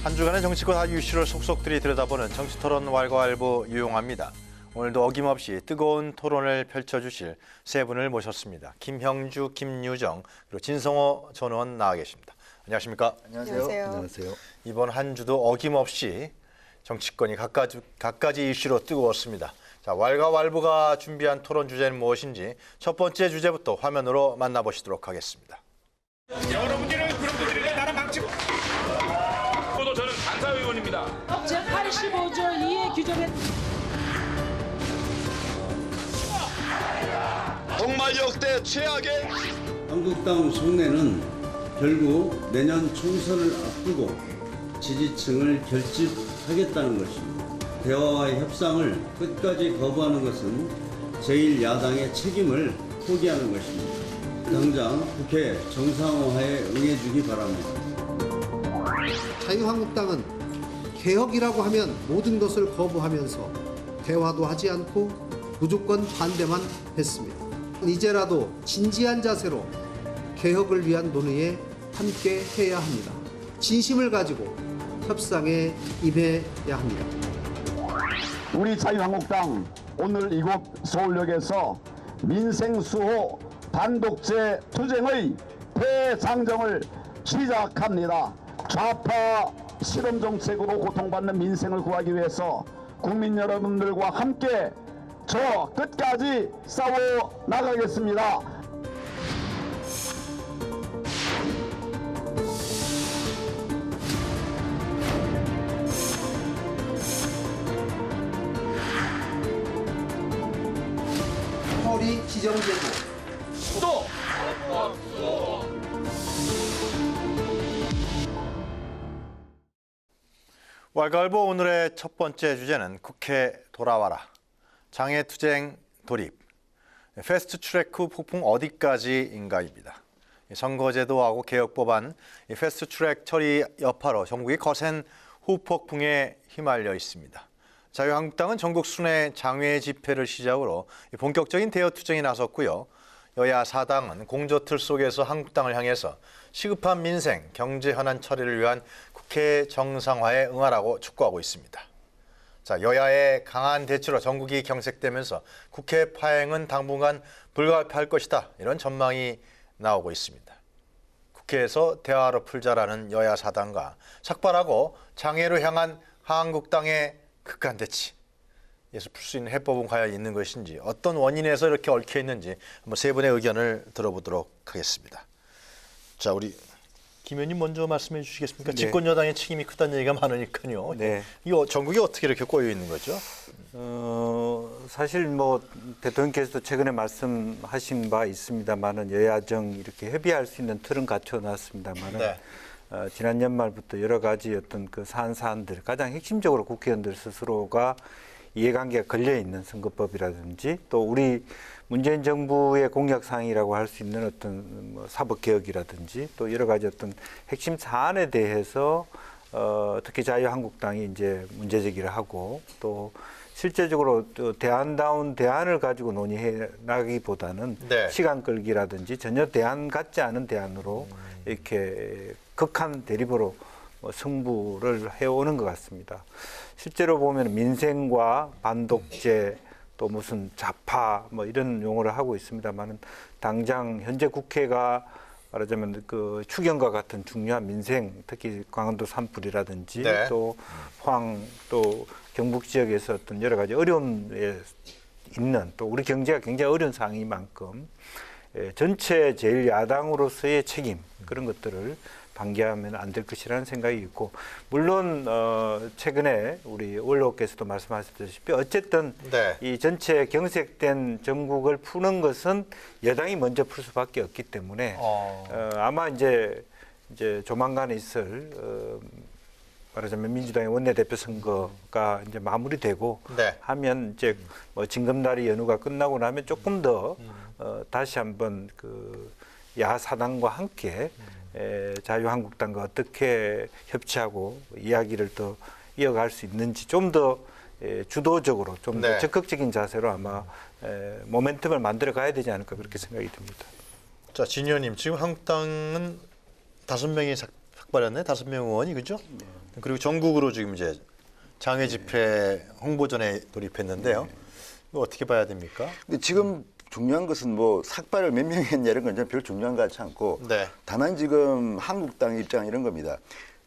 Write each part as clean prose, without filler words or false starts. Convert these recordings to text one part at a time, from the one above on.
한 주간의 정치권 이슈를 속속들이 들여다보는 정치토론 왈가왈부 유용합니다. 오늘도 어김없이 뜨거운 토론을 펼쳐주실 세 분을 모셨습니다. 김형주, 김유정, 그리고 진성호 전 의원 나와 계십니다. 안녕하십니까? 안녕하세요. 안녕하세요. 이번 한 주도 어김없이 정치권이 갖가지 이슈로 뜨거웠습니다. 자, 왈가왈부가 준비한 토론 주제는 무엇인지 첫 번째 주제부터 화면으로 만나보시도록 하겠습니다. 여러분들은 그런 분들에게 나라 망치고 또 저는 간사의원입니다. 제85조 2의 규정에 정말 역대 최악의 한국당 속내는 결국 내년 총선을 앞두고 지지층을 결집하겠다는 것입니다. 대화와 협상을 끝까지 거부하는 것은 제1야당의 책임을 포기하는 것입니다. 당장 국회 정상화에 응해주기 바랍니다. 자유한국당은 개혁이라고 하면 모든 것을 거부하면서 대화도 하지 않고 무조건 반대만 했습니다. 이제라도 진지한 자세로 개혁을 위한 논의에 함께 해야 합니다. 진심을 가지고 협상에 임해야 합니다. 우리 자유한국당 오늘 이곳 서울역에서 민생 수호 반독재 투쟁의 대장정을 시작합니다. 좌파 실험 정책으로 고통받는 민생을 구하기 위해서 국민 여러분들과 함께 저 끝까지 싸워 나가겠습니다. 허리 지정제도 또 왈가왈부 오늘의 첫 번째 주제는 국회 돌아와라. 장애투쟁 돌입. 패스트트랙 후 폭풍 어디까지인가입니다. 선거제도하고 개혁법안 패스트트랙 처리 여파로 전국이 거센 후폭풍에 휘말려 있습니다. 자유한국당은 전국 순회 장외 집회를 시작으로 본격적인 대여투쟁에 나섰고요. 여야 사당은 공조틀 속에서 한국당을 향해서 시급한 민생, 경제 현안 처리를 위한 국회 정상화에 응하라고 촉구하고 있습니다. 자, 여야의 강한 대치로 전국이 경색되면서 국회 파행은 당분간 불가피할 것이다. 이런 전망이 나오고 있습니다. 국회에서 대화로 풀자라는 여야 사당과 삭발하고 장애로 향한 한국당의 극한 대치. 에서 풀 수 있는 해법은 과연 있는 것인지, 어떤 원인에서 이렇게 얽혀 있는지 한번 세 분의 의견을 들어보도록 하겠습니다. 자, 우리 김 의원님 먼저 말씀해 주시겠습니까? 네. 집권 여당의 책임이 크다는 얘기가 많으니까요. 네. 이거 전국이 어떻게 이렇게 꼬여 있는 거죠? 사실 뭐 대통령께서도 최근에 말씀하신 바 있습니다만은 여야정 이렇게 협의할 수 있는 틀은 갖춰놨습니다만은 네. 지난 연말부터 여러 가지 어떤 그 사안들 가장 핵심적으로 국회의원들 스스로가 이해관계가 걸려 있는 선거법이라든지 또 우리 문재인 정부의 공약사항이라고 할 수 있는 어떤 뭐 사법개혁이라든지 또 여러 가지 어떤 핵심 사안에 대해서 특히 자유한국당이 이제 문제제기를 하고 또 실제적으로 또 대안다운 대안을 가지고 논의해 나가기보다는 네. 시간 끌기라든지 전혀 대안 같지 않은 대안으로 이렇게 극한 대립으로 승부를 해오는 것 같습니다. 실제로 보면 민생과 반독재 또 무슨 좌파 뭐 이런 용어를 하고 있습니다만은 당장 현재 국회가 말하자면 그 추경과 같은 중요한 민생 특히 강원도 산불이라든지 네. 또 포항 또 경북 지역에서 어떤 여러 가지 어려움에 있는 또 우리 경제가 굉장히 어려운 상황인 만큼 전체 제1야당으로서의 책임 그런 것들을 방기하면 안 될 것이라는 생각이 있고 물론 최근에 우리 원로께서도 말씀하셨다시피 어쨌든 네. 이 전체 경색된 전국을 푸는 것은 여당이 먼저 풀 수밖에 없기 때문에 아마 이제 조만간에 있을 말하자면 민주당의 원내대표 선거가 이제 마무리되고 네. 하면 이제 뭐 징검다리 연휴가 끝나고 나면 조금 더 다시 한번 그 야사당과 함께 자유한국당과 어떻게 협치하고 이야기를 더 이어갈 수 있는지 좀 더 주도적으로 좀 더 네. 적극적인 자세로 아마 모멘텀을 만들어 가야 되지 않을까 그렇게 생각이 듭니다. 자, 진 의원님, 지금 한국당은 5명이 삭발했네. 5명 의원이 그죠? 그리고 전국으로 지금 이제 장외 집회 홍보전에 돌입했는데요. 이거 어떻게 봐야 됩니까? 근데 지금 중요한 것은 뭐 삭발을 몇 명이 했냐 이런 건 저는 별 중요한 것 같지 않고 네. 다만 지금 한국당 입장은 이런 겁니다.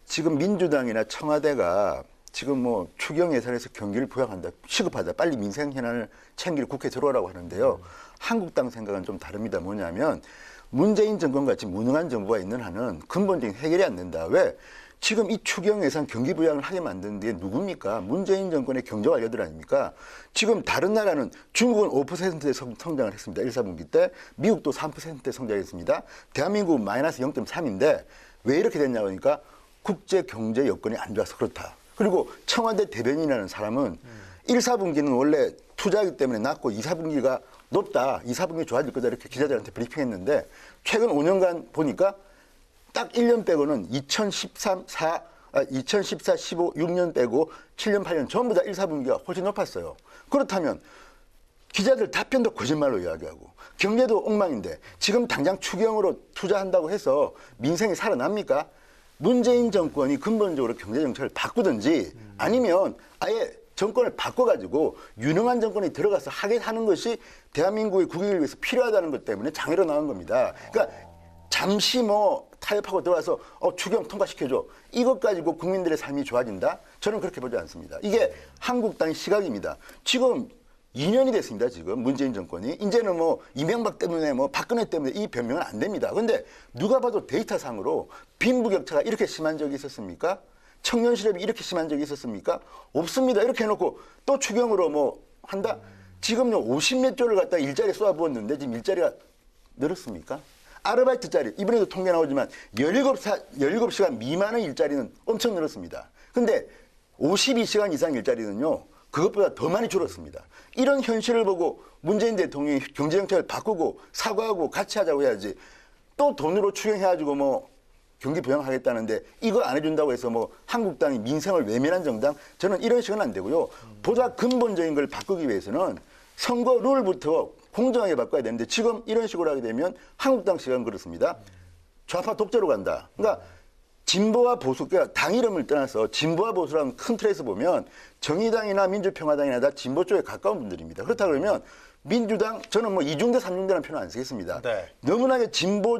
지금 민주당이나 청와대가 지금 뭐 추경 예산에서 경기를 부양한다. 시급하다. 빨리 민생 현안을 챙기러 국회에 들어오라고 하는데요. 한국당 생각은 좀 다릅니다. 뭐냐면 문재인 정권같이 무능한 정부가 있는 한은 근본적인 해결이 안 된다. 왜? 지금 이 추경 예산 경기 부양을 하게 만든 게 누굽니까? 문재인 정권의 경제 관료들 아닙니까? 지금 다른 나라는 중국은 5%의 성장을 했습니다. 1, 4분기 때. 미국도 3%의 성장했습니다. 대한민국은 마이너스 0.3인데 왜 이렇게 됐냐 보니까 국제 경제 여건이 안 좋아서 그렇다. 그리고 청와대 대변인이라는 사람은 1, 4분기는 원래 투자하기 때문에 낮고 2, 4분기가 높다. 2, 4분기 좋아질 거다. 이렇게 기자들한테 브리핑했는데 최근 5년간 보니까 딱 1년 빼고는 2014, 15, 6년 빼고 7년, 8년 전부 다 1, 4분기가 훨씬 높았어요. 그렇다면 기자들 답변도 거짓말로 이야기하고 경제도 엉망인데 지금 당장 추경으로 투자한다고 해서 민생이 살아납니까? 문재인 정권이 근본적으로 경제정책을 바꾸든지 아니면 아예 정권을 바꿔가지고 유능한 정권이 들어가서 하게 하는 것이 대한민국의 국익을 위해서 필요하다는 것 때문에 장애로 나온 겁니다. 그러니까 잠시 뭐 타협하고 들어와서 추경 통과시켜줘. 이것 가지고 국민들의 삶이 좋아진다? 저는 그렇게 보지 않습니다. 이게 한국당의 시각입니다. 지금 2년이 됐습니다. 지금 문재인 정권이. 이제는 뭐 이명박 때문에 뭐 박근혜 때문에 이 변명은 안 됩니다. 그런데 누가 봐도 데이터상으로 빈부격차가 이렇게 심한 적이 있었습니까? 청년 실업이 이렇게 심한 적이 있었습니까? 없습니다. 이렇게 해놓고 또 추경으로 뭐 한다? 지금요 50몇 조를 갖다 일자리에 쏟아부었는데 지금 일자리가 늘었습니까? 아르바이트짜리 이번에도 통계 나오지만 17시간 미만의 일자리는 엄청 늘었습니다. 근데 52시간 이상 일자리는요 그것보다 더 많이 줄었습니다. 이런 현실을 보고 문재인 대통령이 경제정책을 바꾸고 사과하고 같이 하자고 해야지 또 돈으로 추경해가지고 뭐 경기 부양하겠다는데 이거 안 해준다고 해서 뭐 한국당이 민생을 외면한 정당 저는 이런 식은 안 되고요. 보다 근본적인 걸 바꾸기 위해서는 선거 룰부터 공정하게 바꿔야 되는데 지금 이런 식으로 하게 되면 한국당 시각은 그렇습니다. 좌파 독재로 간다. 그러니까 진보와 보수, 그러니까 당 이름을 떠나서 진보와 보수라는 큰 틀에서 보면 정의당이나 민주평화당이나 다 진보 쪽에 가까운 분들입니다. 그렇다 그러면 민주당, 저는 뭐 2중대, 3중대라는 표현 안 쓰겠습니다. 네. 너무나게 진보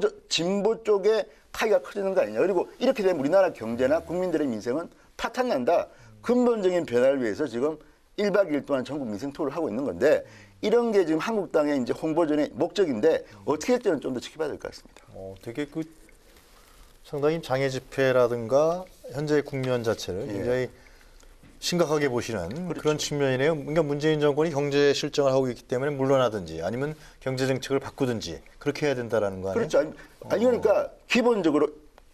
쪽에 파이가 커지는 거 아니냐. 그리고 이렇게 되면 우리나라 경제나 국민들의 민생은 파탄난다. 근본적인 변화를 위해서 지금 1박 2일 동안 전국 민생 투어를 하고 있는 건데 이런 게 지금 한국당의 이제 홍보전의 목적인데 어떻게 될지는 좀 더 지켜봐야 될 것 같습니다. 되게 상당히 장애 집회라든가 현재의 국면 자체를 굉장히 심각하게 보시는 그런 측면이네요. 그러니까 문재인 정권이 경제 실정을 하고 있기 때문에 물러나든지 아니면 경제 정책을 바꾸든지 그렇게 해야 된다라는 거 아니에요? 그렇죠. 아니 그러니까 기본적으로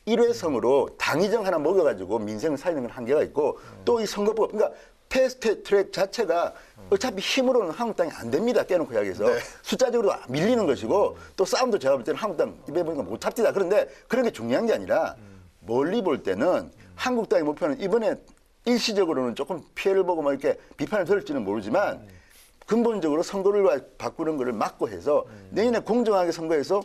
일회성으로 당위정 하나 먹여가지고 민생을 살리는 건 한계가 있고 또 이 선거법 그러니까 패스트 트랙 자체가 어차피 힘으로는 한국당이 안 됩니다. 깨놓고 이야기해서 숫자적으로 밀리는 것이고 또 싸움도 제가 볼 때는 한국당 입에 보니까 못 합니다. 그런데 그런 게 중요한 게 아니라 멀리 볼 때는 한국당의 목표는 이번에 일시적으로는 조금 피해를 보고 뭐 이렇게 비판을 들을지는 모르지만 근본적으로 선거를 바꾸는 것을 막고 해서 내년에 공정하게 선거해서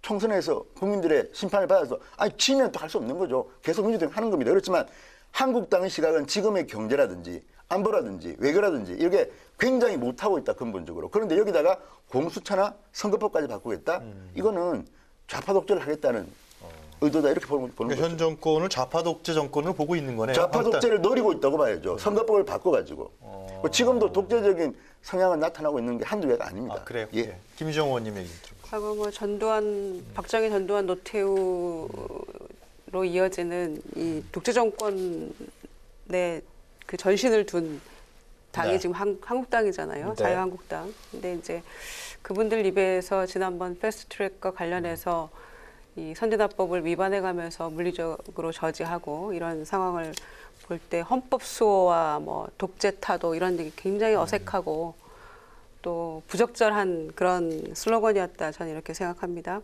총선에서 국민들의 심판을 받아서 지면 또 할 수 없는 거죠. 계속 민주당이 하는 겁니다. 그렇지만 한국당의 시각은 지금의 경제라든지 안보라든지 외교라든지 이렇게 굉장히 못하고 있다 근본적으로. 그런데 여기다가 공수처나 선거법까지 바꾸겠다? 이거는 좌파 독재를 하겠다는 의도다 이렇게 보는 그러니까 거죠. 현 정권을 좌파 독재 정권으로 보고 있는 거네요. 좌파 독재를 노리고 있다고 봐야죠. 선거법을 바꿔가지고. 지금도 독재적인 성향은 나타나고 있는 게 한두 개가 아닙니다. 아, 그래요? 예. 김희정 의원님 얘기 들어보세요. 과거 뭐 전두환, 박정희, 전두환, 노태우로 이어지는 이 독재 정권의 그 전신을 둔 당이 네. 지금 한국당이잖아요. 네. 자유한국당. 근데 이제 그분들 입에서 지난번 패스트트랙과 관련해서 이 선진화법을 위반해가면서 물리적으로 저지하고 이런 상황을 볼 때 헌법 수호와 뭐 독재 타도 이런 게 굉장히 어색하고 또 부적절한 그런 슬로건이었다 저는 이렇게 생각합니다.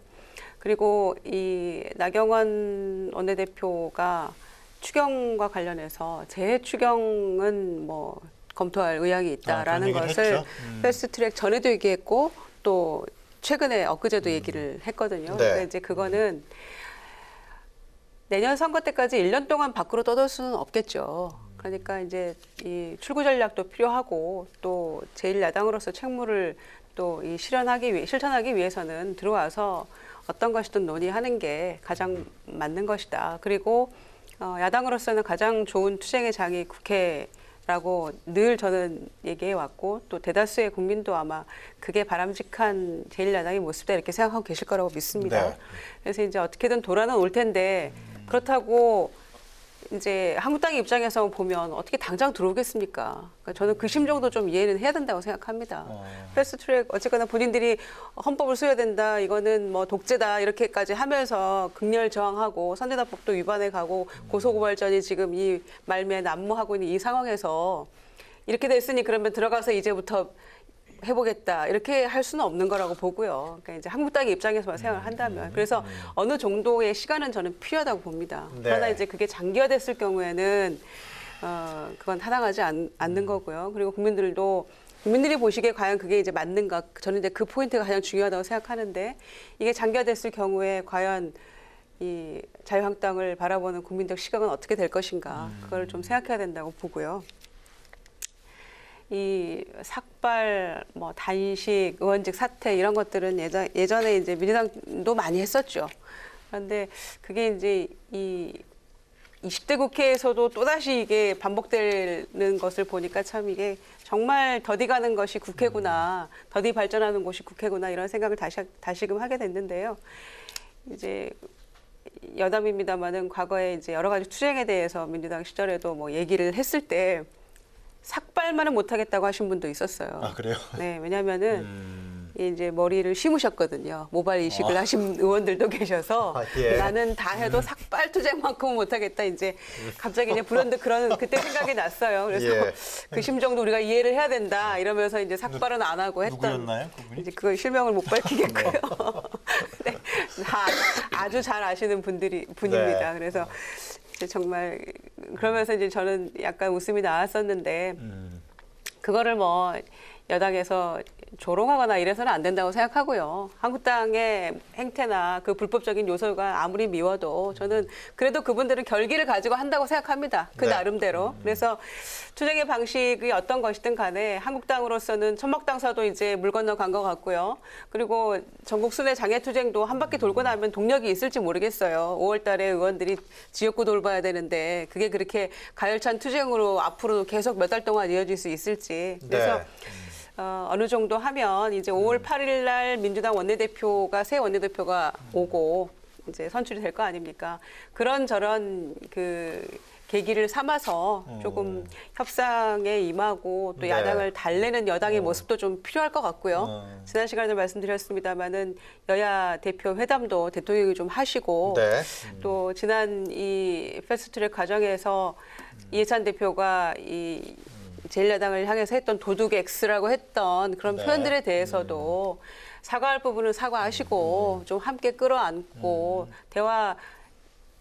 그리고 이 나경원 원내대표가 추경과 관련해서 재추경은 뭐 검토할 의향이 있다라는 그런 것을 얘기를 했죠. 패스트트랙 전에도 얘기했고 또 최근에 엊그제도 얘기를 했거든요. 네. 그러니까 이제 그거는 내년 선거 때까지 1년 동안 밖으로 떠돌 수는 없겠죠. 그러니까 이제 이 출구 전략도 필요하고 또 제1야당으로서 책무를 또 이 실천하기 위해서는 들어와서 어떤 것이든 논의하는 게 가장 맞는 것이다. 그리고 야당으로서는 가장 좋은 투쟁의 장이 국회라고 늘 저는 얘기해 왔고 또 대다수의 국민도 아마 그게 바람직한 제1야당의 모습이다 이렇게 생각하고 계실 거라고 믿습니다. 네. 그래서 이제 어떻게든 돌아는 올 텐데 그렇다고 이제 한국당의 입장에서 보면 어떻게 당장 들어오겠습니까? 그러니까 저는 그 심정도 좀 이해는 해야 된다고 생각합니다. 패스트트랙 어쨌거나 본인들이 헌법을 쓰어야 된다, 이거는 뭐 독재다 이렇게까지 하면서 극렬 저항하고 선진화법도 위반해 가고 고소고발전이 지금 이 말미에 난무하고 있는 이 상황에서 이렇게 됐으니 그러면 들어가서 이제부터 해보겠다 이렇게 할 수는 없는 거라고 보고요. 그러니까 이제 한국당의 입장에서만 생각을 한다면 그래서 어느 정도의 시간은 저는 필요하다고 봅니다. 네. 그러나 이제 그게 장기화됐을 경우에는 그건 타당하지 않는 거고요. 그리고 국민들이 보시기에 과연 그게 이제 맞는가? 저는 이제 그 포인트가 가장 중요하다고 생각하는데 이게 장기화됐을 경우에 과연 이 자유한국당을 바라보는 국민적 시각은 어떻게 될 것인가? 그걸 좀 생각해야 된다고 보고요. 이 삭발, 뭐 단식, 의원직 사퇴 이런 것들은 예전에 이제 민주당도 많이 했었죠. 그런데 그게 이제 이 20대 국회에서도 또다시 이게 반복되는 것을 보니까 참 이게 정말 더디 가는 것이 국회구나, 더디 발전하는 곳이 국회구나 이런 생각을 다시금 하게 됐는데요. 이제 여담입니다만은 과거에 이제 여러 가지 투쟁에 대해서 민주당 시절에도 뭐 얘기를 했을 때 삭발만은 못하겠다고 하신 분도 있었어요. 아, 그래요? 네, 왜냐하면은 이제 머리를 심으셨거든요. 모발 이식을 하신 의원들도 계셔서 예. 나는 다 해도 삭발 투쟁만큼은 못하겠다. 이제 갑자기 이제 불현듯 그런 그때 생각이 났어요. 그래서 예. 그 심정도 우리가 이해를 해야 된다. 이러면서 이제 삭발은 안 하고 했던. 누구였나요, 그분이? 이제 그걸 실명을 못 밝히겠고요. 네, 다 아주 잘 아시는 분입니다. 네. 그래서 이제 정말 그러면서 이제 저는 약간 웃음이 나왔었는데 그거를 뭐 여당에서 조롱하거나 이래서는 안 된다고 생각하고요. 한국당의 행태나 그 불법적인 요소가 아무리 미워도 저는 그래도 그분들은 결기를 가지고 한다고 생각합니다. 그 네. 나름대로. 그래서 투쟁의 방식이 어떤 것이든 간에 한국당으로서는 천막당사도 이제 물 건너 간 것 같고요. 그리고 전국 순회 장애투쟁도 한 바퀴 돌고 나면 동력이 있을지 모르겠어요. 5월 달에 의원들이 지역구 돌봐야 되는데 그게 그렇게 가열찬 투쟁으로 앞으로 계속 몇 달 동안 이어질 수 있을지. 그래서 네. 어느 정도 하면 이제 5월 8일 날 민주당 새 원내대표가 오고 이제 선출이 될 거 아닙니까? 그런저런 그 계기를 삼아서 조금 협상에 임하고 또 네. 야당을 달래는 여당의 모습도 좀 필요할 것 같고요. 지난 시간에도 말씀드렸습니다마는 여야 대표 회담도 대통령이 좀 하시고 네. 또 지난 이 패스트트랙 과정에서 이해찬 대표가 이 제1야당을 향해서 했던 도둑 X라고 했던 그런 네. 표현들에 대해서도 사과할 부분은 사과하시고 좀 함께 끌어안고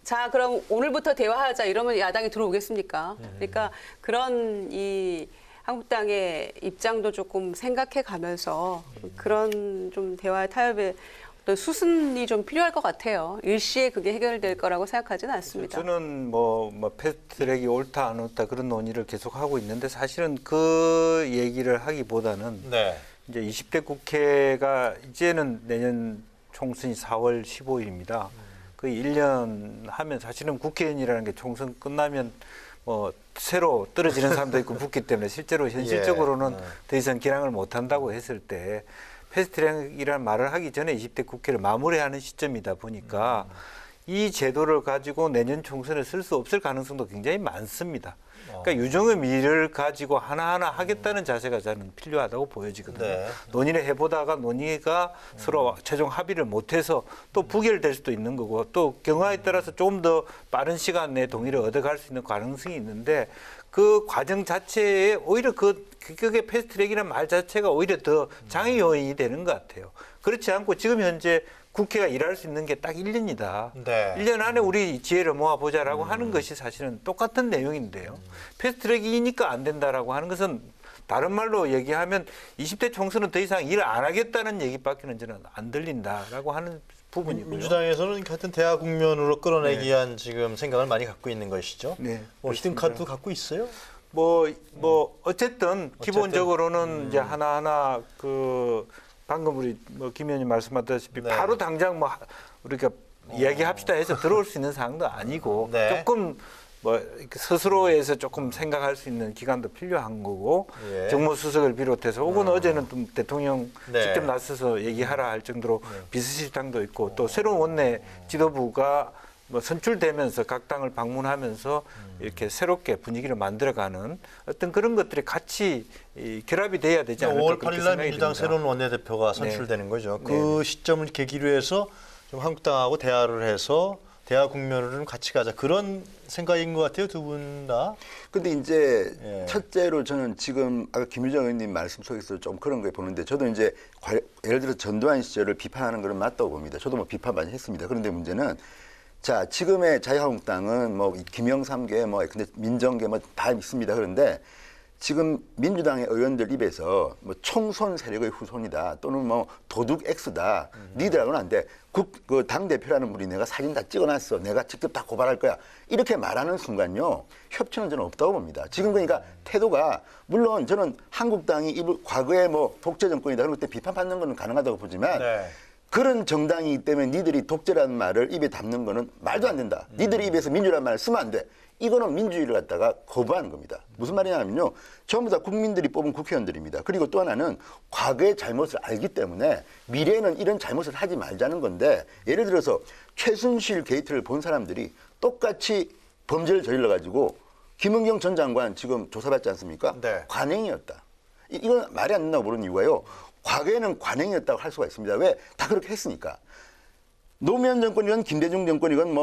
자 그럼 오늘부터 대화하자 이러면 야당이 들어오겠습니까? 그러니까 그런 이 한국당의 입장도 조금 생각해 가면서 그런 좀 대화의 타협에 어떤 수순이 좀 필요할 것 같아요. 일시에 그게 해결될 거라고 생각하지는 않습니다. 저는 뭐 패스트트랙이 옳다 안 옳다 그런 논의를 계속 하고 있는데 사실은 그 얘기를 하기보다는 네. 이제 20대 국회가 이제는 내년 총선이 4월 15일입니다. 그 1년 하면 사실은 국회의원이라는 게 총선 끝나면 뭐 새로 떨어지는 사람도 있고 붙기 때문에 실제로 현실적으로는 더 이상 기량을 못 한다고 했을 때 패스트트랙이라는 말을 하기 전에 20대 국회를 마무리하는 시점이다 보니까 이 제도를 가지고 내년 총선에 쓸 수 없을 가능성도 굉장히 많습니다. 그러니까 유종의 미를 가지고 하나하나 하겠다는 자세가 저는 필요하다고 보여지거든요. 네. 논의를 해보다가 논의가 서로 최종 합의를 못해서 또 부결될 수도 있는 거고 또 경우에 따라서 조금 더 빠른 시간 내에 동의를 얻어갈 수 있는 가능성이 있는데 그 과정 자체에 오히려 그게 패스트트랙이라는 말 자체가 오히려 더 장애 요인이 되는 것 같아요. 그렇지 않고 지금 현재 국회가 일할 수 있는 게 딱 1년이다. 네. 1년 안에 우리 지혜를 모아보자라고 하는 것이 사실은 똑같은 내용인데요. 패스트트랙이니까 안 된다라고 하는 것은 다른 말로 얘기하면 20대 총선은 더 이상 일 안 하겠다는 얘기밖에는 저는 안 들린다라고 하는 부분이고요. 민주당에서는 하여튼 대화 국면으로 끌어내기 위한 지금 생각을 많이 갖고 있는 것이죠. 네, 뭐 히든 카드도 갖고 있어요? 어쨌든 기본적으로는 이제 하나하나 방금 우리 김 의원님 말씀하셨다시피 네. 바로 당장 우리가 이야기합시다 해서 들어올 수 있는 사항도 아니고 네. 조금 이렇게 스스로에서 조금 생각할 수 있는 기간도 필요한 거고 예. 정무수석을 비롯해서 혹은 어제는 또 대통령 네. 직접 나서서 얘기하라 할 정도로 비서실장도 있고 또 새로운 원내 지도부가 선출되면서 각 당을 방문하면서 이렇게 새롭게 분위기를 만들어가는 어떤 그런 것들이 같이 결합이 돼야 되지 않을까 5월 그렇게 8일 날 생각이 민주당 듭니다. 새로운 원내대표가 선출되는 거죠. 그 시점을 계기로 해서 좀 한국당하고 대화를 해서 대화 국면으로 좀 같이 가자. 그런 생각인 것 같아요, 두 분 다. 근데 이제 예. 첫째로 저는 지금 아까 김유정 의원님 말씀 속에서 좀 그런 걸 보는데 저도 이제 예를 들어 전두환 시절을 비판하는 것은 맞다고 봅니다. 저도 비판 많이 했습니다. 그런데 문제는 자, 지금의 자유한국당은 김영삼계 근데 민정계 다 있습니다. 그런데 지금 민주당의 의원들 입에서 총선 세력의 후손이다 또는 도둑 X다. 니들하고는 안 돼. 그 당대표라는 분이 내가 사진 다 찍어놨어. 내가 직접 다 고발할 거야. 이렇게 말하는 순간요. 협치는 저는 없다고 봅니다. 지금 그러니까 태도가 물론 저는 한국당이 과거에 독재 정권이다 그런 것 때 비판받는 건 가능하다고 보지만 네. 그런 정당이기 때문에 니들이 독재라는 말을 입에 담는 거는 말도 안 된다. 니들이 입에서 민주라는 말을 쓰면 안 돼. 이거는 민주주의를 갖다가 거부하는 겁니다. 무슨 말이냐면요. 전부 다 국민들이 뽑은 국회의원들입니다. 그리고 또 하나는 과거의 잘못을 알기 때문에 미래에는 이런 잘못을 하지 말자는 건데 예를 들어서 최순실 게이트를 본 사람들이 똑같이 범죄를 저질러가지고 김은경 전 장관 지금 조사받지 않습니까? 네. 관행이었다. 이건 말이 안 된다고 보는 이유가요. 과거에는 관행이었다고 할 수가 있습니다. 왜? 다 그렇게 했으니까. 노무현 정권이건 김대중 정권이건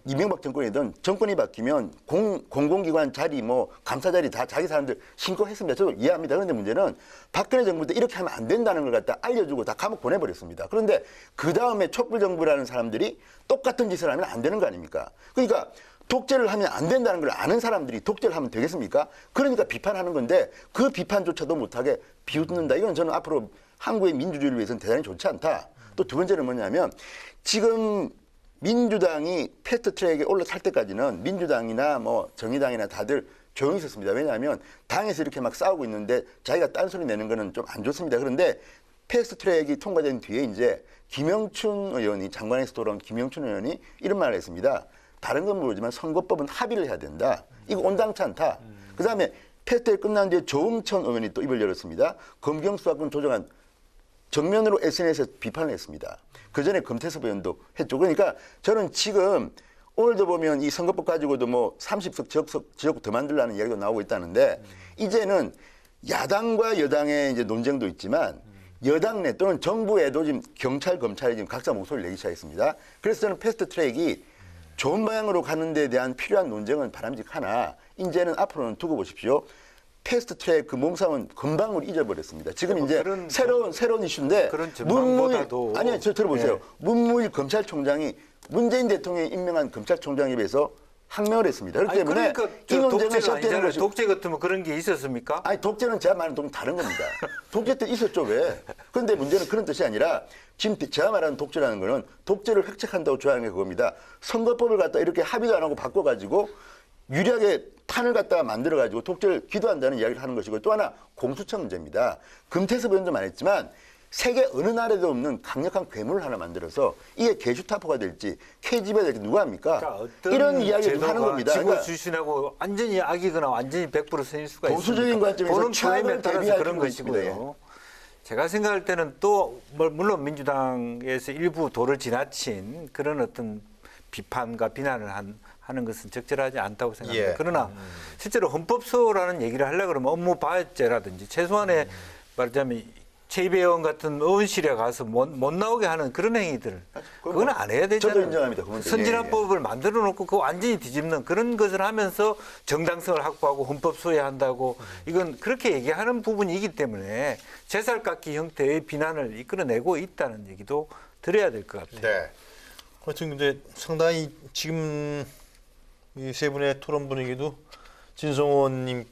이명박 정권이든 정권이 바뀌면 공공기관 자리 감사 자리 다 자기 사람들 신고했습니다. 저도 이해합니다. 그런데 문제는 박근혜 정부 때 이렇게 하면 안 된다는 걸 갖다 알려주고 다 감옥 보내버렸습니다. 그런데 그 다음에 촛불 정부라는 사람들이 똑같은 짓을 하면 안 되는 거 아닙니까? 그러니까 독재를 하면 안 된다는 걸 아는 사람들이 독재를 하면 되겠습니까? 그러니까 비판하는 건데 그 비판조차도 못하게 비웃는다. 이건 저는 앞으로 한국의 민주주의를 위해서는 대단히 좋지 않다. 또 두 번째는 뭐냐면 지금 민주당이 패스트트랙에 올라탈 때까지는 민주당이나 정의당이나 다들 조용히 있었습니다. 왜냐하면 당에서 이렇게 막 싸우고 있는데 자기가 딴소리 내는 거는 좀 안 좋습니다. 그런데 패스트트랙이 통과된 뒤에 이제 김영춘 의원이 장관에서 돌아온 김영춘 의원이 이런 말을 했습니다. 다른 건 모르지만 선거법은 합의를 해야 된다. 이거 온당치 않다. 그다음에 패스트트랙 끝난 뒤에 조응천 의원이 또 입을 열었습니다. 검경 수사권 조정안 정면으로 SNS에서 비판을 했습니다. 그 전에 금태섭 의원도 했죠. 그러니까 저는 지금 오늘도 보면 이 선거법 가지고도 30석 지역구 더 만들라는 이야기도 나오고 있다는데 이제는 야당과 여당의 이제 논쟁도 있지만 여당 내 또는 정부에도 지금 경찰, 검찰이 지금 각자 목소리를 내기 시작했습니다. 그래서 저는 패스트 트랙이 좋은 방향으로 가는 데 대한 필요한 논쟁은 바람직하나 이제는 앞으로는 두고 보십시오. 패스트 트랙 그 몸싸움은 금방 우리 잊어버렸습니다. 지금 이제 새로운 이슈인데 그런 전망보다도 아니요, 저 들어보세요. 네. 문무일 검찰총장이 문재인 대통령이 임명한 검찰총장에 비해서 항명을 했습니다. 그렇기 때문에 이 논쟁은 시작되는 것이고 독재 같으면 그런 게 있었습니까? 아니 독재는 제가 말하는 좀 다른 겁니다. 독재 때 있었죠 왜? 그런데 문제는 그런 뜻이 아니라 지금 제가 말하는 독재라는 거는 독재를 획책한다고 주장하는 게 그겁니다. 선거법을 갖다 이렇게 합의도 안 하고 바꿔가지고 유리하게 판을 갖다가 만들어가지고 독재를 기도한다는 이야기를 하는 것이고 또 하나 공수처 문제입니다. 금태섭 의원도 말했지만 세계 어느 나라에도 없는 강력한 괴물을 하나 만들어서 이게 게슈타포가 될지 KGB가 될지 누가 합니까? 그러니까 이런 이야기를 하는 겁니다. 지구 그러니까 출신하고 완전히 악이거나 완전히 100% 선일 수가 있습니다. 보수적인 관점에서 보는 프레임에 최악을 따라서 대비할 그런 필요가 있습니다. 것이고요. 제가 생각할 때는 또 물론 민주당에서 일부 도를 지나친 그런 어떤 비판과 비난을 하는 것은 적절하지 않다고 생각합니다. 예. 그러나 실제로 헌법소라는 얘기를 하려고 그러면 업무 바제라든지 최소한의 말하자면 최입 의원 같은 의원실에 가서 못 나오게 하는 그런 행위들 그건 안 해야 되잖아요. 저도 인정합니다. 그건 선진화법을 만들어 놓고 그거 완전히 뒤집는 그런 것을 하면서 정당성을 확보하고 헌법 소외한다고 이건 그렇게 얘기하는 부분이기 때문에 제살깎기 형태의 비난을 이끌어내고 있다는 얘기도 드려야 될 것 같아요. 네. 하여튼 근데 상당히 지금 이 세 분의 토론 분위기도 진성호님이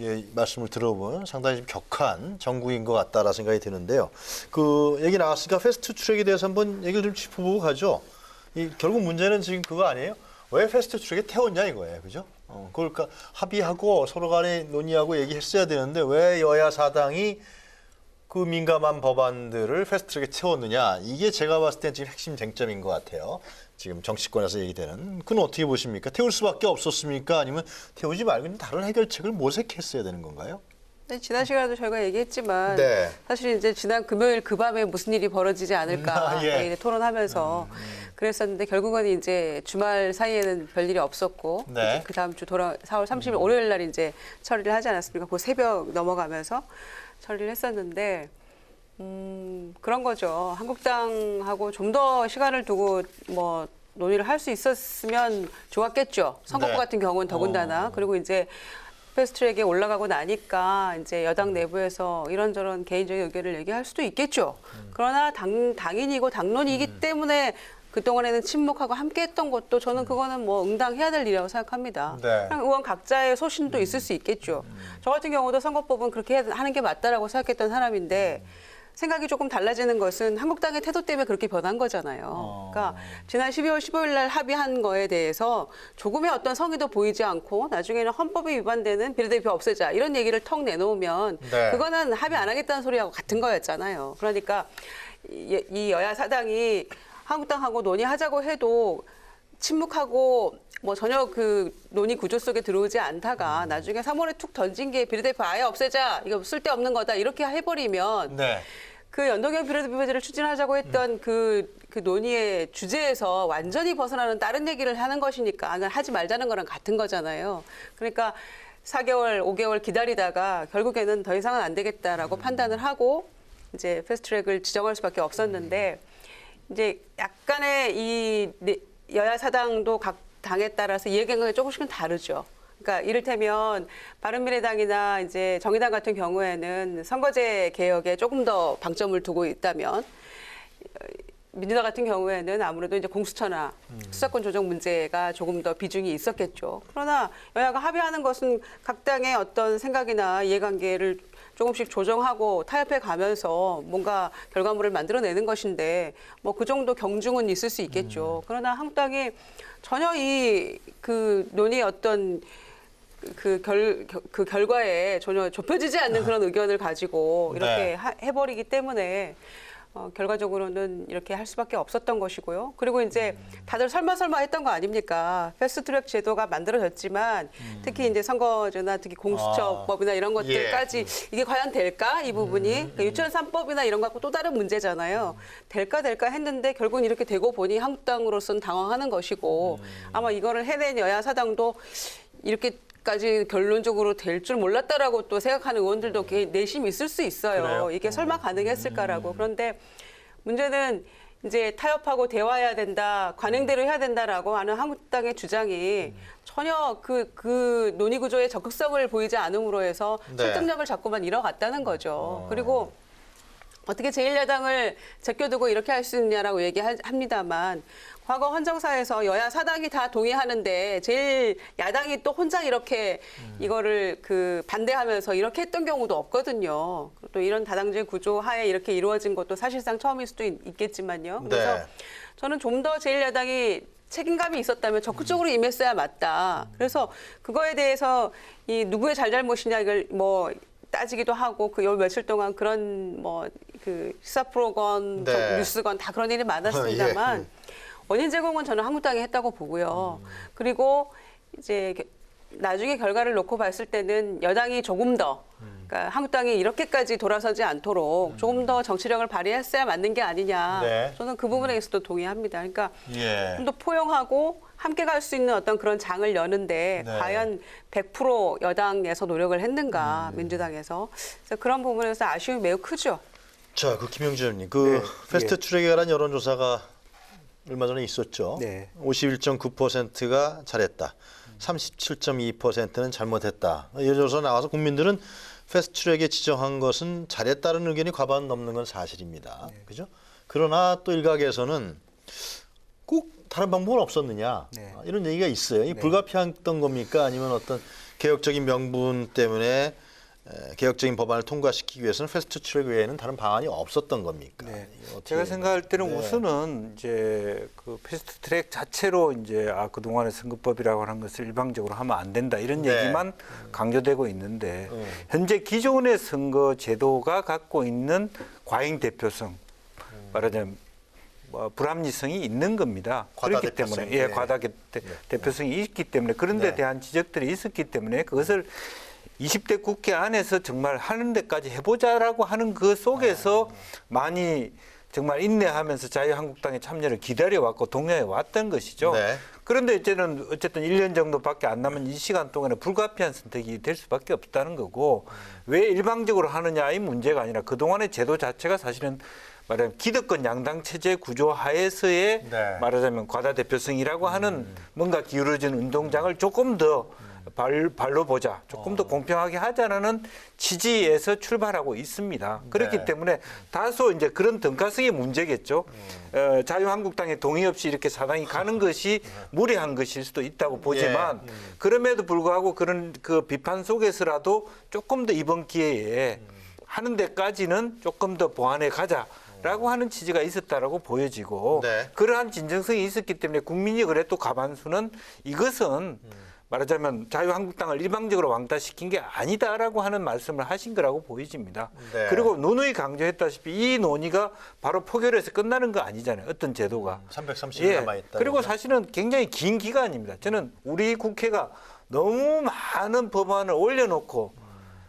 예, 말씀을 들어보면 상당히 좀 격한 정국인 것 같다라는 생각이 드는데요. 그 얘기 나왔으니까 패스트트랙에 대해서 한번 얘기를 좀 짚어보고 가죠. 결국 문제는 지금 그거 아니에요? 왜 패스트트랙에 태웠냐 이거예요, 그죠? 그러니까 합의하고 서로 간에 논의하고 얘기했어야 되는데 왜 여야 사당이 그 민감한 법안들을 패스트트랙에 태웠느냐, 이게 제가 봤을 땐 지금 핵심 쟁점인 것 같아요. 지금 정치권에서 얘기되는. 그건 어떻게 보십니까? 태울 수밖에 없었습니까? 아니면 태우지 말고 다른 해결책을 모색했어야 되는 건가요? 네, 지난 시간에도 저희가 얘기했지만 네. 사실 이제 지난 금요일 그 밤에 무슨 일이 벌어지지 않을까 예. 이제 토론하면서 그랬었는데 결국은 이제 주말 사이에는 별일이 없었고 네. 그 다음 주 4월 30일 월요일 날 이제 처리를 하지 않았습니까? 그 새벽 넘어가면서 처리를 했었는데 그런 거죠. 한국당하고 좀 더 시간을 두고 뭐 논의를 할 수 있었으면 좋았겠죠. 선거구 네. 같은 경우는 더군다나. 그리고 이제 패스트트랙에 올라가고 나니까 이제 여당 내부에서 이런저런 개인적인 의견을 얘기할 수도 있겠죠. 그러나 당인이고 당론이기 때문에 그동안에는 침묵하고 함께했던 것도 저는 그거는 뭐 응당해야 될 일이라고 생각합니다. 네. 그냥 의원 각자의 소신도 있을 수 있겠죠. 저 같은 경우도 선거법은 그렇게 하는 게 맞다라고 생각했던 사람인데 생각이 조금 달라지는 것은 한국당의 태도 때문에 그렇게 변한 거잖아요. 그러니까 지난 12월 15일 날 합의한 거에 대해서 조금의 어떤 성의도 보이지 않고 나중에는 헌법에 위반되는 비례대표 없애자 이런 얘기를 턱 내놓으면 네. 그거는 합의 안 하겠다는 소리하고 같은 거였잖아요. 그러니까 이 여야 사당이 한국당하고 논의하자고 해도 침묵하고 뭐 전혀 그 논의 구조 속에 들어오지 않다가 나중에 3월에 툭 던진 게 비례대표 아예 없애자, 이거 쓸데없는 거다 이렇게 해버리면 네. 그 연동형 비례대표제를 추진하자고 했던 그 논의의 주제에서 완전히 벗어나는 다른 얘기를 하는 것이니까 하지 말자는 거랑 같은 거잖아요. 그러니까 4개월, 5개월 기다리다가 결국에는 더 이상은 안 되겠다라고 판단을 하고 이제 패스트트랙을 지정할 수밖에 없었는데 이제 약간의 이 여야 사당도 각 당에 따라서 이해관계가 조금씩은 다르죠. 그러니까 이를테면 바른미래당이나 이제 정의당 같은 경우에는 선거제 개혁에 조금 더 방점을 두고 있다면 민주당 같은 경우에는 아무래도 이제 공수처나 수사권 조정 문제가 조금 더 비중이 있었겠죠. 그러나 여야가 합의하는 것은 각 당의 어떤 생각이나 이해관계를 조금씩 조정하고 타협해 가면서 뭔가 결과물을 만들어내는 것인데 뭐 그 정도 경중은 있을 수 있겠죠. 그러나 한국당이 전혀 그 논의 어떤 그 결과에 전혀 좁혀지지 않는 그런 의견을 가지고 이렇게 해버리기 때문에 결과적으로는 이렇게 할 수밖에 없었던 것이고요. 그리고 이제 다들 설마 했던 거 아닙니까? 패스트트랙 제도가 만들어졌지만 특히 이제 선거제나 특히 공수처법이나 이런 것들까지 이게 과연 될까? 이 부분이 그러니까 유치원 3법이나 이런 거 갖고 또 다른 문제잖아요. 될까 했는데 결국은 이렇게 되고 보니 한국당으로서는 당황하는 것이고 아마 이거를 해낸 여야 사당도 이렇게까지 결론적으로 될 줄 몰랐다라고 또 생각하는 의원들도 내심 있을 수 있어요. 그래요? 이게 설마 가능했을까라고. 그런데 문제는 이제 타협하고 대화해야 된다, 관행대로 해야 된다라고 하는 한국당의 주장이 전혀 그 논의 구조의 적극성을 보이지 않음으로 해서 설득력을 자꾸만 잃어갔다는 거죠. 그리고 어떻게 제1야당을 제껴두고 이렇게 할 수 있냐라고 얘기합니다만 과거 헌정사에서 여야 사당이 다 동의하는데 제1야당이 또 혼자 이렇게 이거를 반대하면서 이렇게 했던 경우도 없거든요. 또 이런 다당제 구조 하에 이렇게 이루어진 것도 사실상 처음일 수도 있겠지만요. 그래서 저는 좀 더 제1야당이 책임감이 있었다면 적극적으로 임했어야 맞다. 그래서 그거에 대해서 이 누구의 잘잘못이냐 이걸 뭐 따지기도 하고 요 며칠 동안 그런 시사 프로건, 뉴스건 다 그런 일이 많았습니다만 원인 제공은 저는 한국당이 했다고 보고요. 그리고 이제 나중에 결과를 놓고 봤을 때는 여당이 조금 더 그러니까 한국당이 이렇게까지 돌아서지 않도록 조금 더 정치력을 발휘했어야 맞는 게 아니냐. 저는 그 부분에 있어도 동의합니다. 그러니까 좀 더 포용하고 함께 갈 수 있는 어떤 그런 장을 여는데 과연 100% 여당에서 노력을 했는가, 민주당에서. 그래서 그런 부분에서 아쉬움이 매우 크죠. 자, 김영준 의원님, 패스트트랙에 관한 여론조사가 얼마 전에 있었죠. 51.9%가 잘했다. 37.2%는 잘못했다. 이 조사 나와서 국민들은 패스트트랙에 지정한 것은 잘했다는 의견이 과반 넘는 건 사실입니다. 그죠? 그러나 또 일각에서는 꼭 다른 방법은 없었느냐 이런 얘기가 있어요. 이 불가피했던 겁니까? 아니면 어떤 개혁적인 명분 때문에 개혁적인 법안을 통과시키기 위해서는 패스트트랙 외에는 다른 방안이 없었던 겁니까? 네. 이거 어떻게 제가 생각할 때는 네. 우선은 이제 그 패스트트랙 자체로 이제 그동안의 선거법이라고 하는 것을 일방적으로 하면 안 된다 이런 네. 얘기만 강조되고 있는데 현재 기존의 선거 제도가 갖고 있는 과잉 대표성, 말하자면 불합리성이 있는 겁니다. 과다 그렇기 대표성. 때문에 네. 과다 대표성이 있기 때문에 그런 데 네. 대한 지적들이 있었기 때문에 그것을 20대 국회 안에서 정말 하는 데까지 해보자라고 하는 그 속에서 많이 정말 인내하면서 자유한국당의 참여를 기다려왔고 독려해 왔던 것이죠. 네. 그런데 이제는 어쨌든 1년 정도밖에 안 남은 이 시간 동안에 불가피한 선택이 될 수밖에 없다는 거고 왜 일방적으로 하느냐 이 문제가 아니라 그동안의 제도 자체가 사실은 말하자면 기득권 양당 체제 구조 하에서의 네. 말하자면 과다 대표성이라고 하는 뭔가 기울어진 운동장을 조금 더 발로 보자, 조금 더 공평하게 하자라는 취지에서 출발하고 있습니다. 그렇기 네. 때문에 다소 이제 그런 등가성의 문제겠죠. 자유한국당의 동의 없이 이렇게 사당이 가는 것이 무리한 것일 수도 있다고 보지만 그럼에도 불구하고 그런 그 비판 속에서라도 조금 더 이번 기회에 하는 데까지는 조금 더 보완해 가자라고 하는 취지가 있었다라고 보여지고 네. 그러한 진정성이 있었기 때문에 국민이 그래도 과반수는 이것은 말하자면 자유한국당을 일방적으로 왕따시킨 게 아니다라고 하는 말씀을 하신 거라고 보여집니다. 네. 그리고 누누이 강조했다시피 이 논의가 바로 포결해서 끝나는 거 아니잖아요. 어떤 제도가. 330일 남아있다. 그리고 사실은 굉장히 긴 기간입니다. 저는 우리 국회가 너무 많은 법안을 올려놓고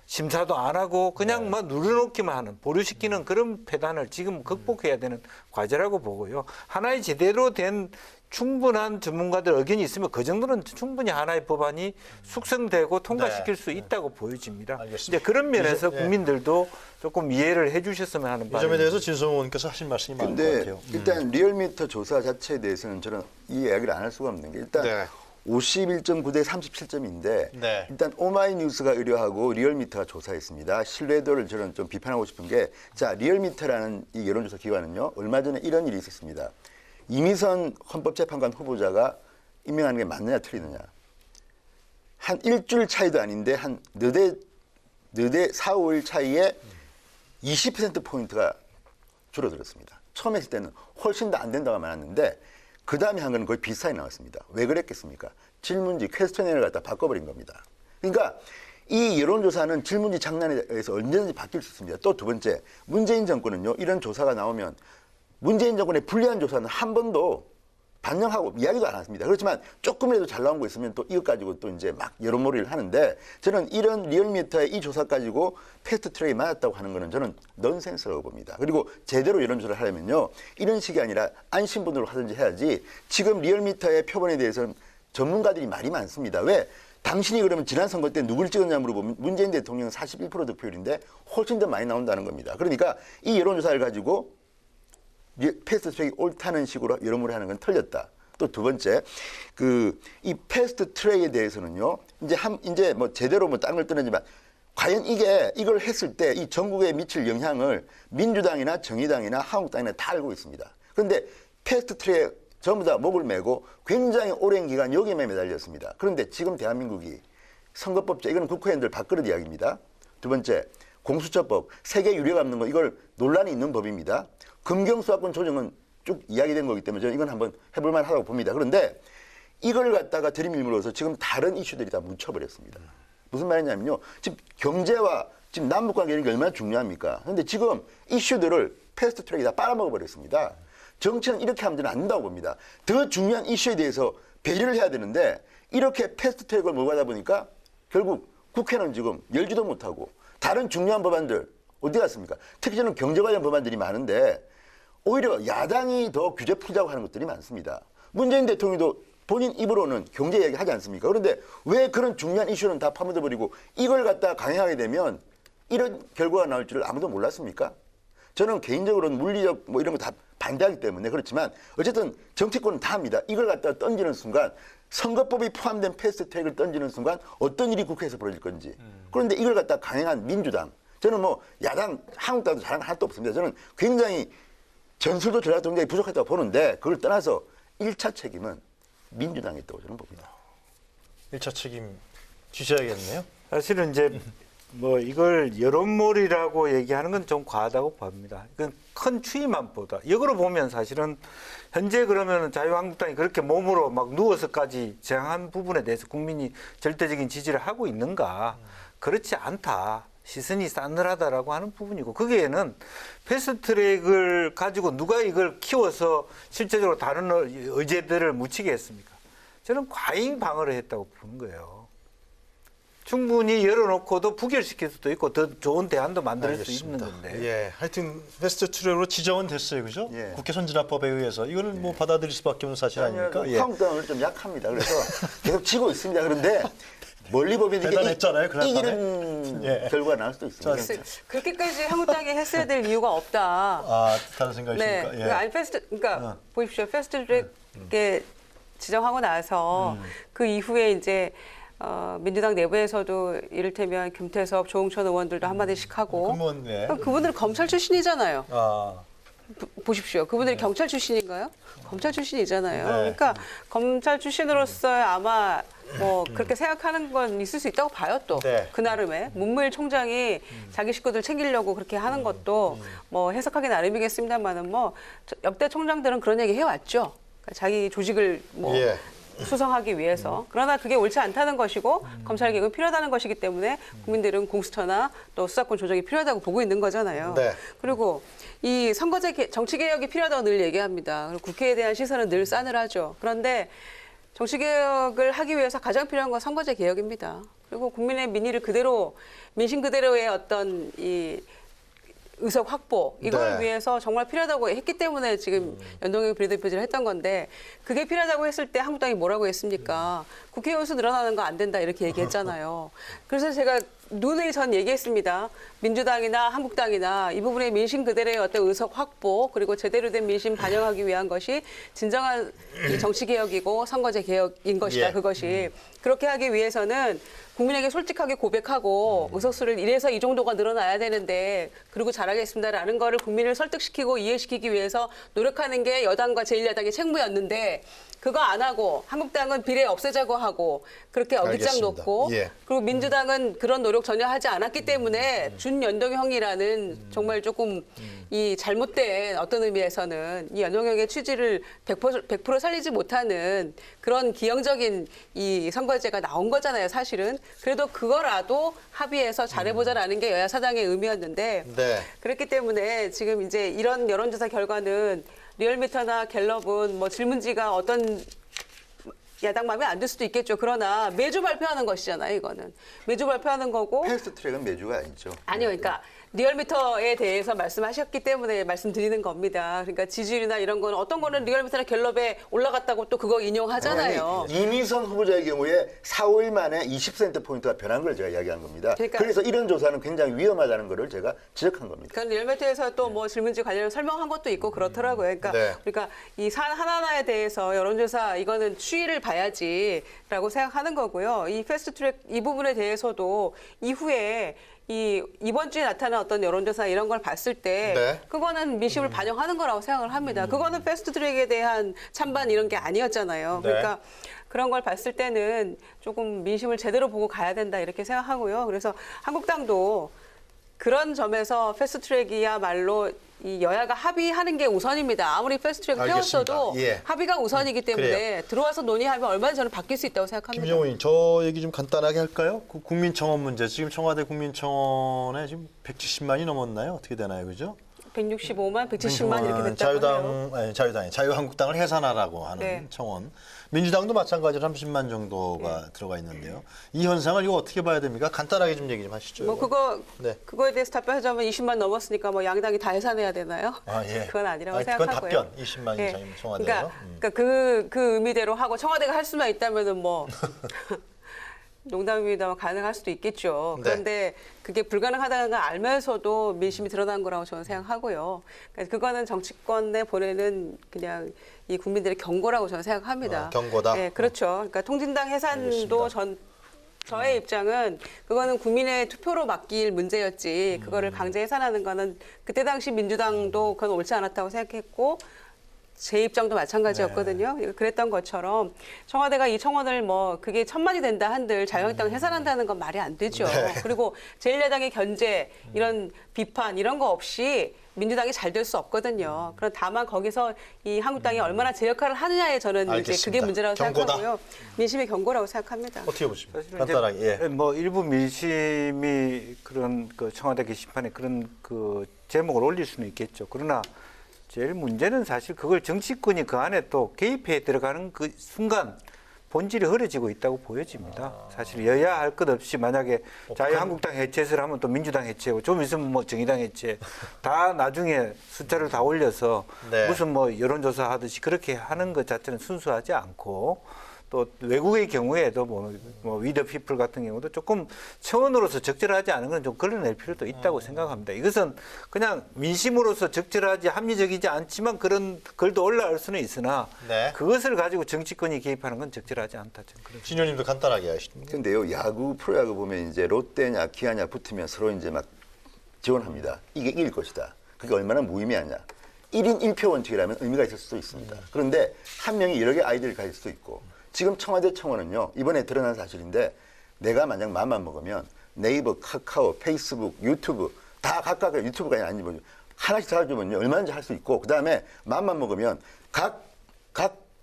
심사도 안 하고 그냥 막 누르놓기만 하는 보류시키는 그런 폐단을 지금 극복해야 되는 과제라고 보고요. 하나의 제대로 된 충분한 전문가들 의견이 있으면 그 정도는 충분히 하나의 법안이 숙성되고 통과시킬 네. 수 있다고 보여집니다. 알겠습니다. 이제 그런 면에서 네. 국민들도 조금 이해를 해주셨으면 하는 이 바람입니다. 점에 대해서 진성호 의원께서 하실 말씀이 많을 것 근데 같아요. 일단 리얼미터 조사 자체에 대해서는 저는 이 이야기를 안 할 수가 없는 게 일단 네. 51.9대 37점인데 네. 일단 오마이뉴스가 의뢰하고 리얼미터가 조사했습니다. 신뢰도를 저는 좀 비판하고 싶은 게 자 리얼미터라는 이 여론조사 기관은요 얼마 전에 이런 일이 있었습니다. 이미선 헌법재판관 후보자가 임명하는 게 맞느냐 틀리느냐 한 일주일 차이도 아닌데 한 너대 4, 5일 차이에 20%포인트가 줄어들었습니다. 처음 했을 때는 훨씬 더 안 된다고 말했는데 그 다음에 한 거는 거의 비슷하게 나왔습니다. 왜 그랬겠습니까? 질문지 퀘스천을 갖다 바꿔버린 겁니다. 그러니까 이 여론조사는 질문지 장난에 의해서 언제든지 바뀔 수 있습니다. 또 두 번째, 문재인 정권은요, 이런 조사가 나오면 문재인 정권의 불리한 조사는 한 번도 반영하고 이야기도 안 했습니다. 그렇지만 조금이라도 잘 나온 거 있으면 또 이것 가지고 또 이제 막 여론몰이를 하는데 저는 이런 리얼미터의 이 조사 가지고 패스트 트랙이 맞았다고 하는 거는 저는 넌센스라고 봅니다. 그리고 제대로 여론조사를 하려면요. 이런 식이 아니라 안심분으로 하든지 해야지 지금 리얼미터의 표본에 대해서는 전문가들이 말이 많습니다. 왜? 당신이 그러면 지난 선거 때 누굴 찍었냐 물어보면 문재인 대통령 41% 득표율인데 훨씬 더 많이 나온다는 겁니다. 그러니까 이 여론조사를 가지고 패스트 트랙이 옳다는 식으로 여론몰이 하는 건 틀렸다. 또 두 번째, 이 패스트 트랙에 대해서는요, 이제 뭐 제대로 뭐 딴 걸 떠나지만, 과연 이걸 했을 때 이 전국에 미칠 영향을 민주당이나 정의당이나 한국당이나 다 알고 있습니다. 그런데 패스트 트랙에 전부 다 목을 메고 굉장히 오랜 기간 여기에 매달렸습니다. 그런데 지금 대한민국이 선거법제, 이건 국회의원들 밥그릇 이야기입니다. 두 번째, 공수처법, 세계 유례가 없는 거, 이걸 논란이 있는 법입니다. 금경수사권 조정은 쭉 이야기된 거기 때문에 저는 이건 한번 해볼 만하다고 봅니다. 그런데 이걸 갖다가 들이밀므로써 지금 다른 이슈들이 다 묻혀버렸습니다. 무슨 말이냐면요. 지금 경제와 지금 남북관계 이런 게 얼마나 중요합니까? 그런데 지금 이슈들을 패스트 트랙에 다 빨아먹어버렸습니다. 정치는 이렇게 하면 저는 안 된다고 봅니다. 더 중요한 이슈에 대해서 배려를 해야 되는데 이렇게 패스트 트랙을 몰고 가다 보니까 결국 국회는 지금 열지도 못하고 다른 중요한 법안들 어디 갔습니까? 특히 저는 경제 관련 법안들이 많은데 오히려 야당이 더 규제 풀자고 하는 것들이 많습니다. 문재인 대통령도 본인 입으로는 경제 이야기 하지 않습니까? 그런데 왜 그런 중요한 이슈는 다 파묻어버리고 이걸 갖다 강행하게 되면 이런 결과가 나올 줄을 아무도 몰랐습니까? 저는 개인적으로는 물리적 뭐 이런 거 다 반대하기 때문에 그렇지만 어쨌든 정치권은 다 합니다. 이걸 갖다 던지는 순간 선거법이 포함된 패스트 트랙을 던지는 순간 어떤 일이 국회에서 벌어질 건지. 그런데 이걸 갖다 강행한 민주당. 저는 뭐 야당, 한국당도 자랑 하나도 없습니다. 저는 굉장히 전술도 전략도 굉장히 부족했다고 보는데 그걸 떠나서 1차 책임은 민주당이 있다고 저는 봅니다. 1차 책임 주셔야겠네요. 사실은 이제 뭐 이걸 여론몰이라고 얘기하는 건 좀 과하다고 봅니다. 이건 큰 추이만 보다. 역으로 보면 사실은 현재 그러면 자유한국당이 그렇게 몸으로 막 누워서까지 저항한 부분에 대해서 국민이 절대적인 지지를 하고 있는가? 그렇지 않다. 시선이 싸늘하다라고 하는 부분이고 거기에는 패스트트랙을 가지고 누가 이걸 키워서 실제적으로 다른 의제들을 묻히게 했습니까? 저는 과잉 방어를 했다고 보는 거예요. 충분히 열어놓고도 부결시킬 수도 있고 더 좋은 대안도 만들 수 있는 건데. 예, 하여튼 패스트트랙으로 지정은 됐어요, 그죠? 예. 국회 선진화법에 의해서 이거는 뭐 받아들일 수밖에 없는 사실 아닙니까? 예. 한국당은 좀 약합니다. 그래서 계속 지고 있습니다. 그런데 멀리 보면 대단했잖아요, 그날 이기는 예. 결과가 나올 수도 있습니다. 그렇게까지 한국당이 했어야 될 이유가 없다. 아, 다른 생각이십니까? 네. 예. 아니 그러니까 보십시오. 패스트트랙에 지정하고 나서 그 이후에 이제 민주당 내부에서도 이를테면 김태섭, 조홍천 의원들도 한마디씩 하고 그러면 네. 그럼 그분들은 검찰 출신이잖아요. 아, 보십시오. 그분들이 경찰 출신인가요? 검찰 출신이잖아요. 네. 그러니까 검찰 출신으로서 아마 뭐 그렇게 생각하는 건 있을 수 있다고 봐요. 또 네. 그 나름에 문무일 총장이 자기 식구들 챙기려고 그렇게 하는 것도 뭐 해석하기 나름이겠습니다만은 뭐 역대 총장들은 그런 얘기 해왔죠. 그러니까 자기 조직을 뭐 예. 수성하기 위해서. 그러나 그게 옳지 않다는 것이고 검찰 개혁은 필요하다는 것이기 때문에 국민들은 공수처나 또 수사권 조정이 필요하다고 보고 있는 거잖아요. 네. 그리고 이 선거제 정치 개혁이 필요하다고 늘 얘기합니다. 그리고 국회에 대한 시선은 늘 싸늘하죠. 그런데 정치 개혁을 하기 위해서 가장 필요한 건 선거제 개혁입니다. 그리고 국민의 민의를 그대로 민심 그대로의 어떤 이 의석 확보 이걸 네. 위해서 정말 필요하다고 했기 때문에 지금 연동형 비례대표제를 했던 건데 그게 필요하다고 했을 때 한국당이 뭐라고 했습니까? 국회의원 수 늘어나는 거 안 된다 이렇게 얘기했잖아요. 그래서 제가 누누이 전 얘기했습니다. 민주당이나 한국당이나 이 부분의 민심 그대로의 어떤 의석 확보 그리고 제대로 된 민심 반영하기 위한 것이 진정한 이 정치 개혁이고 선거제 개혁인 것이다. 예. 그것이 그렇게 하기 위해서는 국민에게 솔직하게 고백하고 의석수를 이래서 이 정도가 늘어나야 되는데 그리고 잘하겠습니다라는 거를 국민을 설득시키고 이해시키기 위해서 노력하는 게 여당과 제1야당의 책무였는데 그거 안 하고 한국당은 비례 없애자고 하고 그렇게 어깃장 알겠습니다. 놓고 예. 그리고 민주당은 그런 노력 전혀 하지 않았기 때문에 준연동형이라는 정말 조금 이 잘못된 어떤 의미에서는 이 연동형의 취지를 100% 살리지 못하는 그런 기형적인 이 선거제가 나온 거잖아요, 사실은. 그래도 그거라도 합의해서 잘해보자라는 게 여야 사당의 의미였는데 네. 그렇기 때문에 지금 이제 이런 여론조사 결과는 리얼미터나 갤럽은 뭐 질문지가 어떤 야당 마음에 안 들 수도 있겠죠. 그러나 매주 발표하는 것이잖아요, 이거는. 매주 발표하는 거고. 패스트트랙은 매주가 아니죠. 아니요, 그러니까 리얼미터에 대해서 말씀하셨기 때문에 말씀드리는 겁니다. 그러니까 지지율이나 이런 거는 어떤 거는 리얼미터나 갤럽에 올라갔다고 또 그거 인용하잖아요. 아니, 이미선 후보자의 경우에 4, 5일 만에 20%포인트가 변한 걸 제가 이야기한 겁니다. 그러니까- 그래서 이런 조사는 굉장히 위험하다는 걸 제가 지적한 겁니다. 그러니까 리얼미터에서 또 뭐 질문지 관련 설명한 것도 있고 그렇더라고요. 그러니까 네. 그러니까 이 사안 하나하나에 대해서 여론조사 이거는 추이를 봐야지라고 생각하는 거고요. 이 패스트트랙 이 부분에 대해서도 이후에 이번 주에 나타난 어떤 여론조사 이런 걸 봤을 때 네. 그거는 민심을 반영하는 거라고 생각을 합니다. 그거는 패스트트랙에 대한 찬반 이런 게 아니었잖아요. 네. 그러니까 그런 걸 봤을 때는 조금 민심을 제대로 보고 가야 된다 이렇게 생각하고요. 그래서 한국당도 그런 점에서 패스트트랙이야말로 이 여야가 합의하는 게 우선입니다. 아무리 패스트트랙 알겠습니다. 펴었어도 예. 합의가 우선이기 때문에 그래요. 들어와서 논의하면 얼마나 저는 바뀔 수 있다고 생각합니다. 김정호 의원, 저 얘기 좀 간단하게 할까요? 그 국민청원 문제. 지금 청와대 국민청원에 지금 170만이 넘었나요? 어떻게 되나요, 그죠? 165만, 170만 이렇게 됐다고 해요. 자유한국당을 해산하라고 하는 네. 청원. 민주당도 마찬가지로 30만 정도가 들어가 있는데요. 이 현상을 이거 어떻게 봐야 됩니까? 간단하게 좀 얘기 좀 하시죠. 뭐 이거. 네. 그거에 대해서 답변하자면 20만 넘었으니까 뭐 양당이 다 해산해야 되나요? 아, 예. 그건 아니라고 아니, 생각하고요. 그건 답변. 20만이 예. 청와대에서. 그러니까 그 의미대로 하고 청와대가 할 수만 있다면은 뭐 농담입니다만 가능할 수도 있겠죠. 네. 그런데 그게 불가능하다는 걸 알면서도 민심이 드러난 거라고 저는 생각하고요. 그러니까 그거는 정치권에 보내는 그냥 이 국민들의 경고라고 저는 생각합니다. 경고다? 네, 그렇죠. 그러니까 통진당 해산도 저의 입장은 그거는 국민의 투표로 맡길 문제였지 그거를 강제 해산하는 거는 그때 당시 민주당도 그건 옳지 않았다고 생각했고 제 입장도 마찬가지였거든요. 그랬던 것처럼 청와대가 이 청원을 뭐 그게 1000만이 된다 한들 자유한국당 해산한다는 건 말이 안 되죠. 그리고 제1야당의 견제 이런 비판 이런 거 없이 민주당이 잘 될 수 없거든요. 그럼 다만 거기서 이 한국당이 얼마나 제 역할을 하느냐에 저는 이제 알겠습니다. 그게 문제라고 경고다. 생각하고요. 민심의 경고라고 생각합니다. 어떻게 보십니까? 사실은 간단하게. 이제 예. 뭐 일부 민심이 그런 그 청와대 게시판에 그런 그 제목을 올릴 수는 있겠죠. 그러나 제일 문제는 사실 그걸 정치권이 그 안에 또 개입해 들어가는 그 순간 본질이 흐려지고 있다고 보여집니다. 사실 여야 할 것 없이 만약에 자유한국당 해체를 하면 또 민주당 해체고 좀 있으면 뭐 정의당 해체 다 나중에 숫자를 다 올려서 네. 무슨 뭐 여론조사 하듯이 그렇게 하는 것 자체는 순수하지 않고 또 외국의 경우에도 뭐 위더 피플 같은 경우도 조금 청원으로서 적절하지 않은 건 좀 걸러낼 필요도 있다고 생각합니다. 이것은 그냥 민심으로서 적절하지 합리적이지 않지만 그런 글도 올라올 수는 있으나 네. 그것을 가지고 정치권이 개입하는 건 적절하지 않다. 저는 그렇습니다. 진효님도 간단하게 하시죠. 근데요, 야구, 프로야구 보면 이제 롯데냐, 기아냐 붙으면 서로 이제 막 지원합니다. 이게 이길 것이다. 그게 얼마나 무의미하냐. 1인 1표 원칙이라면 의미가 있을 수도 있습니다. 그런데 한 명이 여러 개 아이디어를 가질 수도 있고 지금 청와대 청원은요, 이번에 드러난 사실인데 내가 만약 마음만 먹으면 네이버, 카카오, 페이스북, 유튜브 다 각각 유튜브가 아니면 하나씩 찾아주면요 얼마든지 할 수 있고 그 다음에 마음만 먹으면 각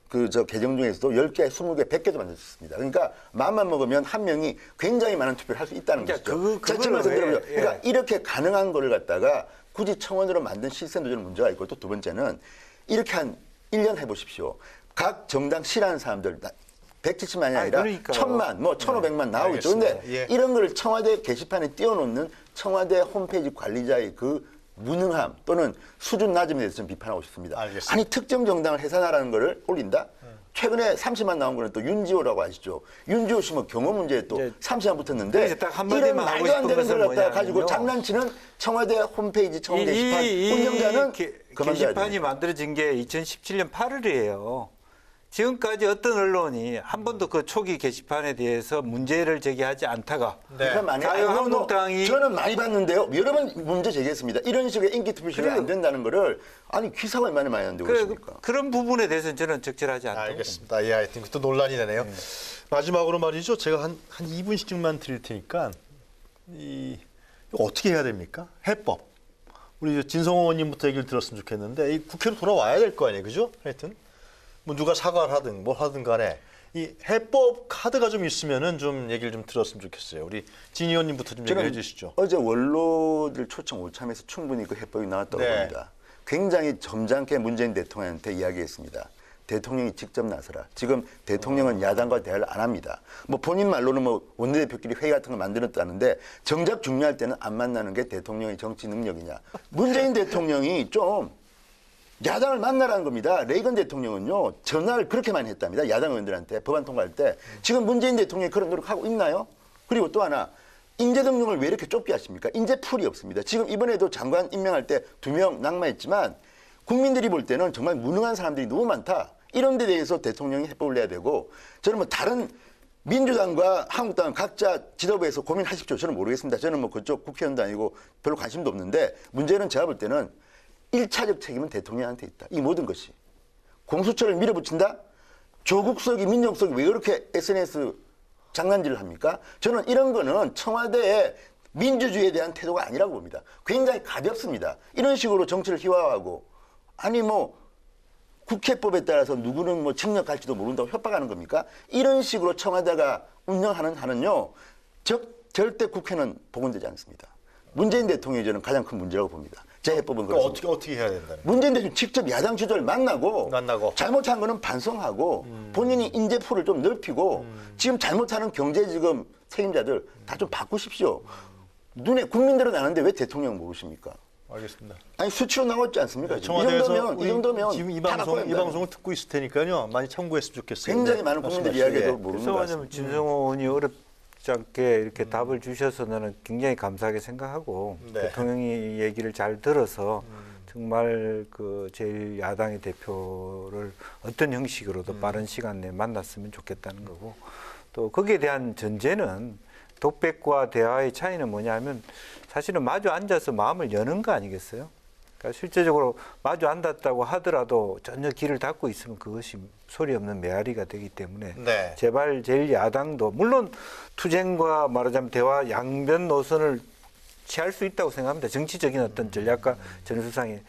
그 계정 중에서도 10개, 20개, 100개도 만들 수 있습니다. 그러니까 마음만 먹으면 한 명이 굉장히 많은 투표를 할 수 있다는 것이죠. 그러니까 이렇게 가능한 거를 갖다가 굳이 청원으로 만든 시스템도 저는 문제가 있고 또 두 번째는 이렇게 한 1년 해보십시오. 각 정당 싫어하는 사람들 170만이 아니라 그러니까요. 1000만, 뭐 1500만 나오겠죠. 그런데 예. 이런 걸 청와대 게시판에 띄워놓는 청와대 홈페이지 관리자의 그 무능함 또는 수준 낮음에 대해서 좀 비판하고 싶습니다. 알겠습니다. 아니 특정 정당을 해산하라는 거를 올린다? 최근에 30만 나온 거는 또 윤지호라고 아시죠? 윤지호 씨 뭐 경호 문제에 또 30만 붙었는데 그래서 딱 한마디만 이런 하고 말도 안 되는 싶은 걸 것은 갖다가 가지고 뭐냐면요. 장난치는 청와대 홈페이지 청원 게시판 운영자는 그만둬야 게시판이 됩니다. 만들어진 게 2017년 8월이에요. 지금까지 어떤 언론이 한 번도 그 초기 게시판에 대해서 문제를 제기하지 않다가 자유한국당이 저는 많이 봤는데요. 여러 번 문제 제기했습니다. 이런 식의 인기 투표식이 안 된다는 거를 아니 기사가 얼마나 많이 하는데 그렇습니까? 그런 부분에 대해서는 저는 적절하지 않다고 알겠습니다. 예, 하여튼 또 논란이 되네요. 마지막으로 말이죠. 제가 한 2분씩만 드릴 테니까 이거 어떻게 해야 됩니까? 해법. 우리 진성호 의원님부터 얘기를 들었으면 좋겠는데 이 국회로 돌아와야 될 거 아니에요, 그죠? 하여튼 뭐 누가 사과를 하든 뭘 하든 간에 이 해법 카드가 좀 있으면은 좀 얘기를 좀 들었으면 좋겠어요. 우리 진 의원님부터 좀 얘기해 주시죠. 어제 원로들 초청 오참에서 충분히 그 해법이 나왔다고 네. 봅니다. 굉장히 점잖게 문재인 대통령한테 이야기했습니다. 대통령이 직접 나서라. 지금 대통령은 야당과 대화를 안 합니다. 뭐 본인 말로는 뭐 원내대표끼리 회의 같은 거 만들었다는데 정작 중요할 때는 안 만나는 게 대통령의 정치 능력이냐. 문재인 대통령이 좀 야당을 만나라는 겁니다. 레이건 대통령은요 전화를 그렇게 많이 했답니다. 야당 의원들한테 법안 통과할 때. 지금 문재인 대통령이 그런 노력하고 있나요? 그리고 또 하나 인재 등용을 왜 이렇게 좁게 하십니까? 인재 풀이 없습니다. 지금 이번에도 장관 임명할 때 2명 낙마했지만 국민들이 볼 때는 정말 무능한 사람들이 너무 많다. 이런 데 대해서 대통령이 해법을 내야 되고 저는 뭐 다른 민주당과 한국당은 각자 지도부에서 고민하십시오. 저는 모르겠습니다. 저는 뭐 그쪽 국회의원도 아니고 별로 관심도 없는데 문제는 제가 볼 때는 1차적 책임은 대통령한테 있다. 이 모든 것이. 공수처를 밀어붙인다? 조국석이 민정석이 왜 그렇게 SNS 장난질을 합니까? 저는 이런 거는 청와대의 민주주의에 대한 태도가 아니라고 봅니다. 굉장히 가볍습니다. 이런 식으로 정치를 희화화하고 아니 뭐 국회법에 따라서 누구는 뭐 징역할지도 모른다고 협박하는 겁니까? 이런 식으로 청와대가 운영하는 한은요. 절대 국회는 복원되지 않습니다. 문재인 대통령이 저는 가장 큰 문제라고 봅니다. 제 해법은 그렇습니다. 어떻게 해야 된다는 문재인 대통령 직접 야당 지도자를 만나고 잘못한 거는 반성하고 본인이 인재풀을 좀 넓히고 지금 잘못하는 경제 지금 책임자들 다 좀 바꾸십시오. 눈에 국민들은 아는데 왜 대통령 모르십니까? 알겠습니다. 아니 수치로 나왔지 않습니까? 청와대에서 이 정도면 지금 이 방송을 듣고 있을 테니까요. 많이 참고했으면 좋겠어요. 굉장히 많은 국민들 이야기도 모르는 것 그래서 같습니다. 진성호 의원이 어렵지 않게 이렇게 답을 주셔서 나는 굉장히 감사하게 생각하고 네. 대통령이 얘기를 잘 들어서 정말 그 제일 야당의 대표를 어떤 형식으로도 빠른 시간 내에 만났으면 좋겠다는 거고 또 거기에 대한 전제는 독백과 대화의 차이는 뭐냐면 사실은 마주 앉아서 마음을 여는 거 아니겠어요? 그러니까 실제적으로 마주 앉았다고 하더라도 전혀 길을 닫고 있으면 그것이 소리 없는 메아리가 되기 때문에 네. 제발 제1야당도 물론 투쟁과 말하자면 대화 양변 노선을 취할 수 있다고 생각합니다. 정치적인 어떤 전략과 전술상에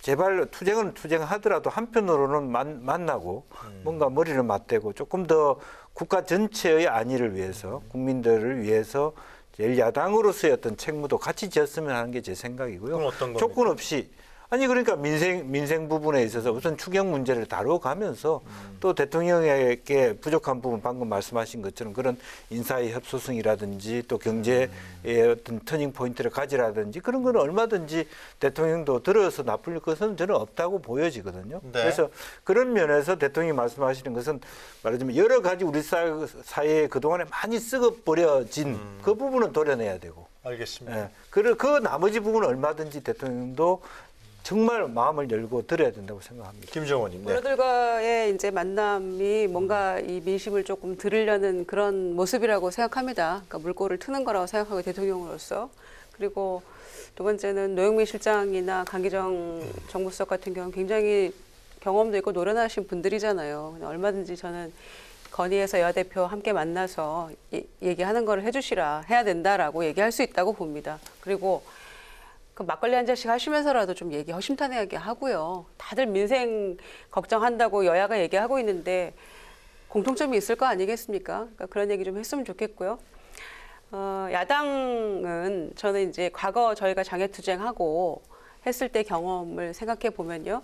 제발 투쟁은 투쟁하더라도 한편으로는 만나고 뭔가 머리를 맞대고 조금 더 국가 전체의 안위를 위해서 국민들을 위해서 제1야당으로서의 어떤 책무도 같이 지었으면 하는 게 제 생각이고요. 그건 어떤 겁니까? 조건 없이 아니 그러니까 민생 부분에 있어서 우선 추경 문제를 다뤄가면서 또 대통령에게 부족한 부분 방금 말씀하신 것처럼 그런 인사의 협소성이라든지 또 경제의 어떤 터닝 포인트를 가지라든지 그런 건 얼마든지 대통령도 들어서 나쁠 것은 저는 없다고 보여지거든요. 네. 그래서 그런 면에서 대통령이 말씀하시는 것은 말하자면 여러 가지 우리 사회에 그동안에 많이 썩어버려진 그 부분은 도려내야 되고 알겠습니다. 예. 그 나머지 부분은 얼마든지 대통령도 정말 마음을 열고 들어야 된다고 생각합니다. 김정원님. 네. 원로들과의 이제 만남이 뭔가 이 민심을 조금 들으려는 그런 모습이라고 생각합니다. 그러니까 물꼬를 트는 거라고 생각하고 대통령으로서. 그리고 두 번째는 노영민 실장이나 강기정 정무수석 같은 경우는 굉장히 경험도 있고 노련하신 분들이잖아요. 얼마든지 저는 건의해서 여야 대표 함께 만나서 얘기하는 거를 해야 된다라고 얘기할 수 있다고 봅니다. 그리고 그 막걸리 한 잔씩 하시면서라도 좀 얘기 허심탄회하게 하고요. 다들 민생 걱정한다고 여야가 얘기하고 있는데 공통점이 있을 거 아니겠습니까? 그러니까 그런 얘기 좀 했으면 좋겠고요. 야당은 저는 이제 과거 저희가 장애투쟁하고 했을 때 경험을 생각해 보면요.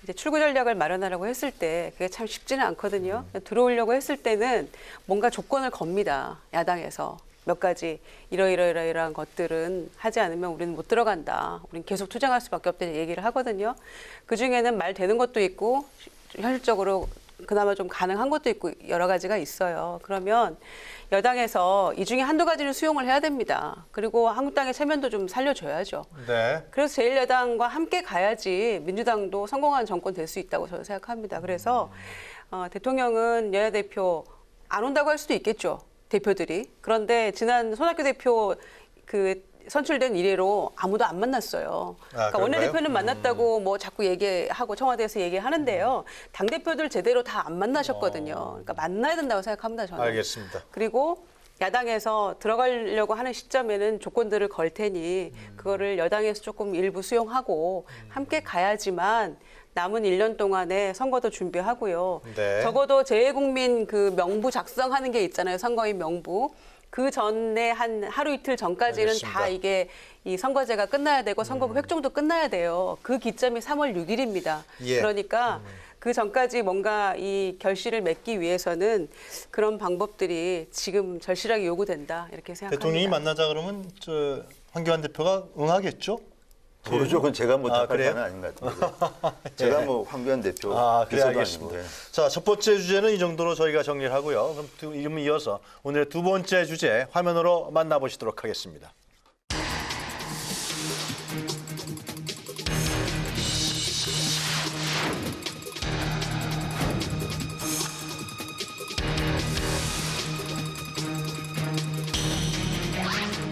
이제 출구 전략을 마련하라고 했을 때 그게 참 쉽지는 않거든요. 들어오려고 했을 때는 뭔가 조건을 겁니다. 야당에서. 몇 가지 이러이러한 것들은 하지 않으면 우리는 못 들어간다. 우리는 계속 투쟁할 수밖에 없다는 얘기를 하거든요. 그중에는 말 되는 것도 있고 현실적으로 그나마 좀 가능한 것도 있고 여러 가지가 있어요. 그러면 여당에서 이 중에 한두 가지는 수용을 해야 됩니다. 그리고 한국당의 체면도 좀 살려줘야죠. 네. 그래서 제1야당과 함께 가야지 민주당도 성공한 정권 될 수 있다고 저는 생각합니다. 그래서 대통령은 여야 대표 안 온다고 할 수도 있겠죠. 대표들이. 그런데 지난 손학규 대표 그 선출된 이래로 아무도 안 만났어요. 그러니까 원내대표는 만났다고 뭐 자꾸 얘기하고 청와대에서 얘기하는데요. 당대표들 제대로 다 안 만나셨거든요. 그러니까 만나야 된다고 생각합니다, 저는. 알겠습니다. 그리고 야당에서 들어가려고 하는 시점에는 조건들을 걸 테니 그거를 여당에서 조금 일부 수용하고 함께 가야지만 남은 1년 동안에 선거도 준비하고요. 네. 적어도 재외국민 그 명부 작성하는 게 있잖아요. 선거인 명부. 그 전에 한 하루 이틀 전까지는 알겠습니다. 다 이게 이 선거제가 끝나야 되고 선거구 획정도 끝나야 돼요. 그 기점이 3월 6일입니다. 예. 그러니까 그 전까지 뭔가 이 결실을 맺기 위해서는 그런 방법들이 지금 절실하게 요구된다. 이렇게 생각합니다. 대통령이 만나자 그러면 황교안 대표가 응하겠죠? 모르죠. 그건 제가 뭐 답할 그래요? 바는 아닌 것 같은데. 제가 뭐 황교안 대표 그래 비서도 알겠습니다. 아니고. 자, 첫 번째 주제는 이 정도로 저희가 정리를 하고요. 그럼 이어서 오늘의 두 번째 주제 화면으로 만나보시도록 하겠습니다.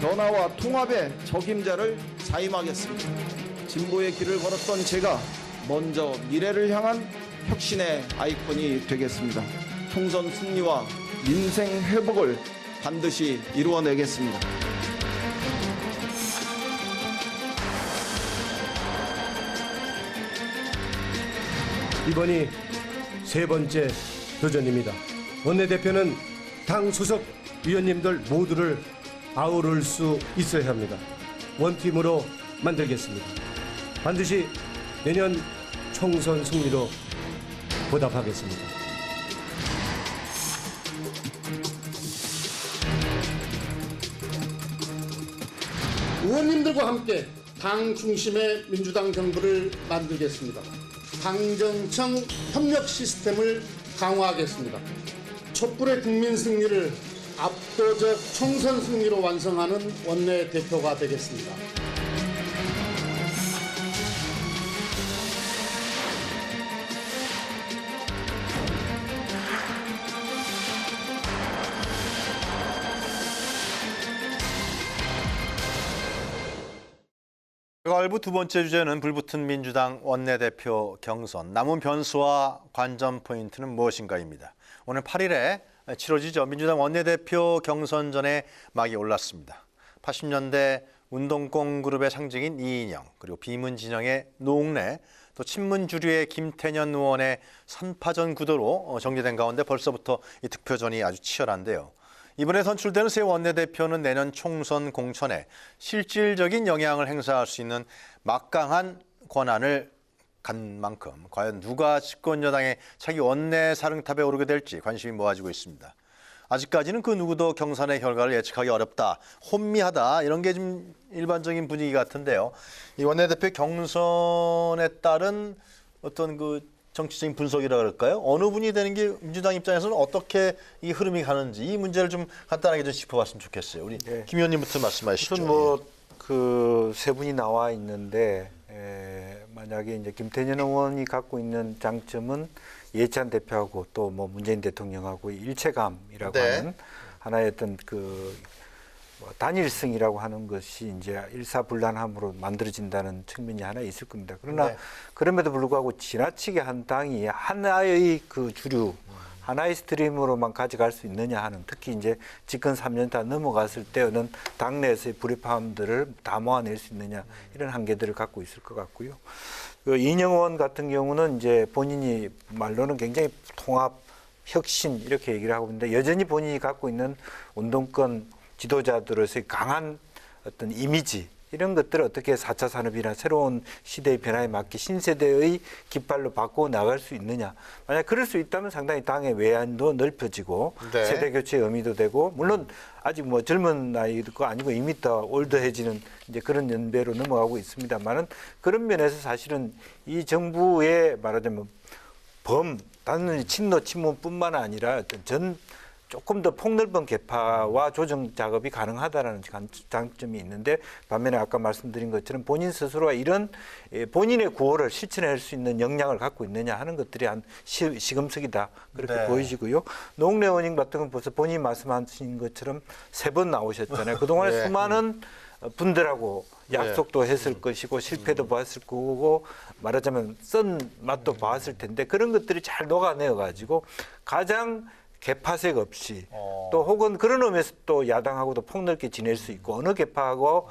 변화와 통합의 적임자를 자임하겠습니다. 진보의 길을 걸었던 제가 먼저 미래를 향한 혁신의 아이콘이 되겠습니다. 총선 승리와 민생 회복을 반드시 이루어내겠습니다. 이번이 세 번째 도전입니다. 원내대표는 당 수석 위원님들 모두를 아우를 수 있어야 합니다. 원팀으로 만들겠습니다. 반드시 내년 총선 승리로 보답하겠습니다. 의원님들과 함께 당 중심의 민주당 정부를 만들겠습니다. 당정청 협력 시스템을 강화하겠습니다. 촛불의 국민 승리를 압도적 총선 승리로 완성하는 원내대표가 되겠습니다. 나갈부 두 번째 주제는 불붙은 민주당 원내대표 경선, 남은 변수와 관전 포인트는 무엇인가입니다. 오늘 8일에 치러지죠. 민주당 원내대표 경선전에 막이 올랐습니다. 80년대 운동권 그룹의 상징인 이인영, 그리고 비문 진영의 노웅래, 또 친문 주류의 김태년 의원의 선파전 구도로 정리된 가운데 벌써부터 이 득표전이 아주 치열한데요. 이번에 선출되는 새 원내대표는 내년 총선 공천에 실질적인 영향을 행사할 수 있는 막강한 권한을 간 만큼 과연 누가 집권 여당의 차기 원내 사령탑에 오르게 될지 관심이 모아지고 있습니다. 아직까지는 그 누구도 경선의 결과를 예측하기 어렵다, 혼미하다 이런 게 좀 일반적인 분위기 같은데요. 이 원내대표 경선에 따른 어떤 그 정치적인 분석이라 그럴까요? 어느 분이 되는 게 민주당 입장에서는 어떻게 이 흐름이 가는지 이 문제를 좀 간단하게 좀 짚어봤으면 좋겠어요. 우리 김 의원님부터 말씀하시죠. 우선 뭐 그 세 분이 나와 있는데 만약에 이제 김태년 의원이 갖고 있는 장점은 이해찬 대표하고 또 뭐 문재인 대통령하고 일체감이라고 하는 하나의 어떤 그 단일성이라고 하는 것이 이제 일사불란함으로 만들어진다는 측면이 하나 있을 겁니다. 그러나 그럼에도 불구하고 지나치게 한 당이 하나의 그 주류, 하나의 스트림으로만 가져갈 수 있느냐 하는, 특히 이제 집권 3년 다 넘어갔을 때는 당내에서의 불협화음들을 다 모아낼 수 있느냐, 이런 한계들을 갖고 있을 것 같고요. 그 이인영 의원 같은 경우는 이제 본인이 말로는 굉장히 통합, 혁신 이렇게 얘기를 하고 있는데, 여전히 본인이 갖고 있는 운동권 지도자들로서의 강한 어떤 이미지, 이런 것들을 어떻게 4차 산업이나 새로운 시대의 변화에 맞게 신세대의 깃발로 바꾸어 나갈 수 있느냐. 만약 그럴 수 있다면 상당히 당의 외연도 넓혀지고 세대 교체의 의미도 되고, 물론 아직 뭐 젊은 나이도 아니고 이미 더 올드해지는 이제 그런 연배로 넘어가고 있습니다만은, 그런 면에서 사실은 이 정부의 말하자면 단순히 친노 친문뿐만 아니라 어떤 조금 더 폭넓은 개파와 조정 작업이 가능하다는 장점이 있는데, 반면에 아까 말씀드린 것처럼 본인 스스로가 이런 본인의 구호를 실천할 수 있는 역량을 갖고 있느냐 하는 것들이 한 시금석이다, 그렇게 보이시고요. 노웅래 의원님 같은 건 벌써 본인이 말씀하신 것처럼 3번 나오셨잖아요. 그동안에 수많은 분들하고 약속도 했을 것이고 혹시도 봤을 거고, 말하자면 썬 맛도 봤을 텐데, 그런 것들이 잘 녹아내어 가지고 가장 개파색 없이 또 혹은 그런 의미에서 또 야당하고도 폭넓게 지낼 수 있고, 어느 개파하고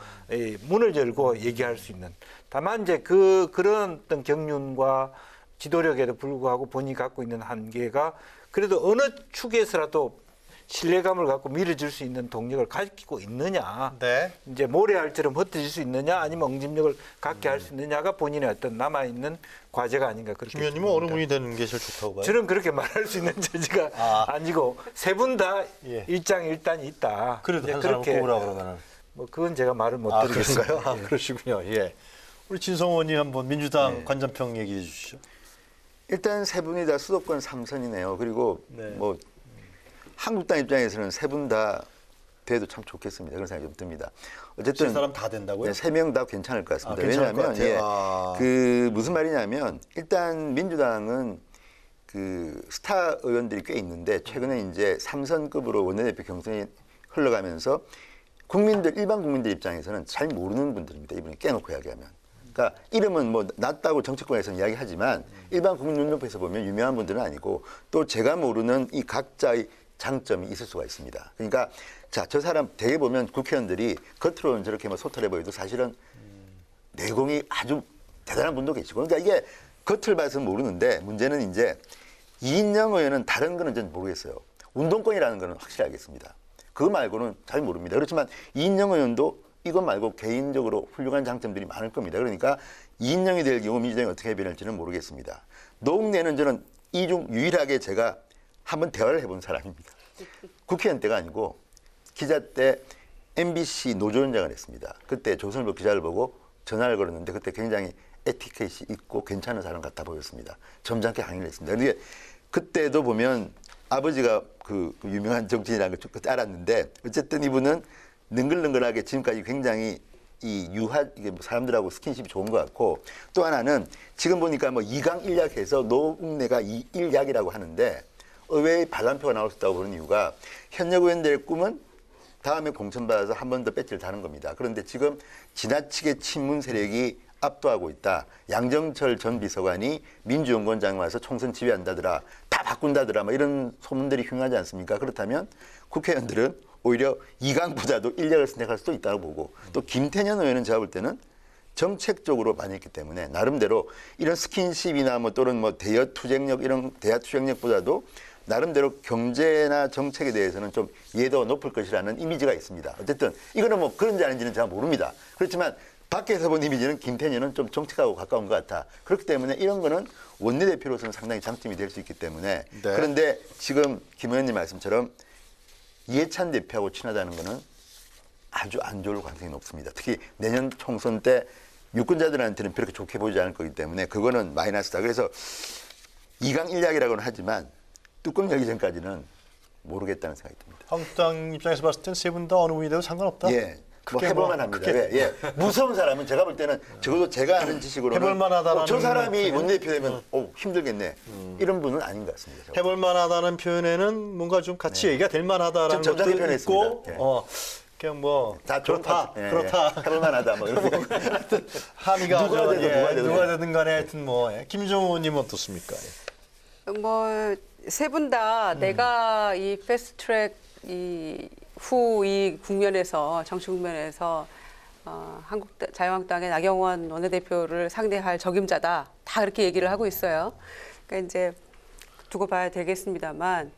문을 열고 얘기할 수 있는, 다만 이제 그런 어떤 경륜과 지도력에도 불구하고 본인이 갖고 있는 한계가 그래도 어느 축에서라도 신뢰감을 갖고 밀어줄 수 있는 동력을 가지고 있느냐, 이제 모래알처럼 흩어질 수 있느냐, 아니면 응집력을 갖게 할 수 있느냐가 본인의 어떤 남아있는 과제가 아닌가, 그렇게. 김 의원님은 어느 분이 되는 게 제일 좋다고 봐요? 저는 그렇게 말할 수 있는 처지가 아니고, 세 분 다 일장일단이 있다. 그래도 한 사람을 꼽으라 그러면은. 뭐 그건 제가 말을 못 드리겠습니다. 그러시군요. 예. 우리 진성 의원님 한번 민주당 관전평 얘기해 주시죠. 일단 세 분이 다 수도권 3선이네요. 그리고 뭐 한국당 입장에서는 세 분 다 돼도 참 좋겠습니다. 그런 생각이 좀 듭니다. 어쨌든 세 사람 다 된다고요? 네, 3명 다 괜찮을 것 같습니다. 괜찮을 것 왜냐하면 같아요. 그 무슨 말이냐면, 일단 민주당은 그 스타 의원들이 꽤 있는데, 최근에 이제 3선급으로 원내대표 경선이 흘러가면서 일반 국민들 입장에서는 잘 모르는 분들입니다. 이분이 깨놓고 이야기하면. 그러니까 이름은 뭐 낫다고 정치권에서는 이야기하지만 일반 국민 눈높이에서 보면 유명한 분들은 아니고, 또 제가 모르는 이 각자의 장점이 있을 수가 있습니다. 그러니까 저 사람 대개 보면 국회의원들이 겉으로는 저렇게 뭐 소탈해 보여도 사실은 내공이 아주 대단한 분도 계시고, 그러니까 이게 겉을 봐서는 모르는데, 문제는 이제 이인영 의원은 다른 거는 전 모르겠어요. 운동권이라는 거는 확실히 알겠습니다. 그거 말고는 잘 모릅니다. 그렇지만 이인영 의원도 이것 말고 개인적으로 훌륭한 장점들이 많을 겁니다. 그러니까 이인영이 될 경우 민주당이 어떻게 변할지는 모르겠습니다. 노웅래는 저는 이 중 유일하게 제가 한번 대화를 해본 사람입니다. 국회의원 때가 아니고 기자 때 MBC 노조위원장을 했습니다. 그때 조선일보 기자를 보고 전화를 걸었는데, 그때 굉장히 에티켓이 있고 괜찮은 사람 같아 보였습니다. 점잖게 항의를 했습니다. 그런데 그때도 보면 아버지가 그 유명한 정치인이라는 걸 그때 알았는데, 어쨌든 이분은 능글능글하게 지금까지 굉장히 이게 사람들하고 스킨십이 좋은 것 같고, 또 하나는 지금 보니까 뭐 2강 1약해서 노웅래가 1약이라고 하는데, 의외의 반란표가 나올 수 있다고 보는 이유가, 현역 의원들의 꿈은 다음에 공천받아서 한 번 더 배지를 다는 겁니다. 그런데 지금 지나치게 친문 세력이 압도하고 있다. 양정철 전 비서관이 민주연구원장 와서 총선 지휘한다더라. 다 바꾼다더라. 뭐 이런 소문들이 흉하지 않습니까? 그렇다면 국회의원들은 오히려 이강보다도 인력을 선택할 수도 있다고 보고 또 김태년 의원은 제가 볼 때는 정책적으로 많이 했기 때문에 나름대로 이런 스킨십이나 뭐 또는 뭐 대여 투쟁력 이런 대화 투쟁력보다도 나름대로 경제나 정책에 대해서는 좀 이해도가 높을 것이라는 이미지가 있습니다. 어쨌든 이거는 뭐 그런지 아닌지는 제가 모릅니다. 그렇지만 밖에서 본 이미지는 김태년은 좀 정책하고 가까운 것 같아. 그렇기 때문에 이런 거는 원내대표로서는 상당히 장점이 될 수 있기 때문에 그런데 지금 김 의원님 말씀처럼 이해찬 대표하고 친하다는 거는 아주 안 좋을 가능성이 높습니다. 특히 내년 총선 때 유권자들한테는 그렇게 좋게 보이지 않을 거기 때문에 그거는 마이너스다. 그래서 이강 일약이라고는 하지만 뚜껑 열기 전까지는 모르겠다는 생각이 듭니다. 한국당 입장에서 봤을 땐 세 분 다 어느 분이라도 상관없다. 예. 뭐 해볼만 합니다. 예. 무서운 사람은 제가 볼 때는 적어도 제가 아는 지식으로는 해볼만하다라는 저 사람이 원내대표 되면 힘들겠네. 이런 분은 아닌 것 같습니다. 해볼만하다는 표현에는 뭔가 좀 같이 얘기가 될 만하다라는 것도 있고 그냥 뭐 다 그렇다. 예, 그렇다. 예. 해볼만하다. 뭐 이런 함의가 누가 되든 간에 하여튼 뭐 김종호님 어떻습니까? 뭐 세 분 다 내가 이 패스트트랙 이 국면에서 정치 국면에서 자유한국당의 나경원 원내대표를 상대할 적임자다 다 그렇게 얘기를 하고 있어요. 그러니까 이제 두고 봐야 되겠습니다만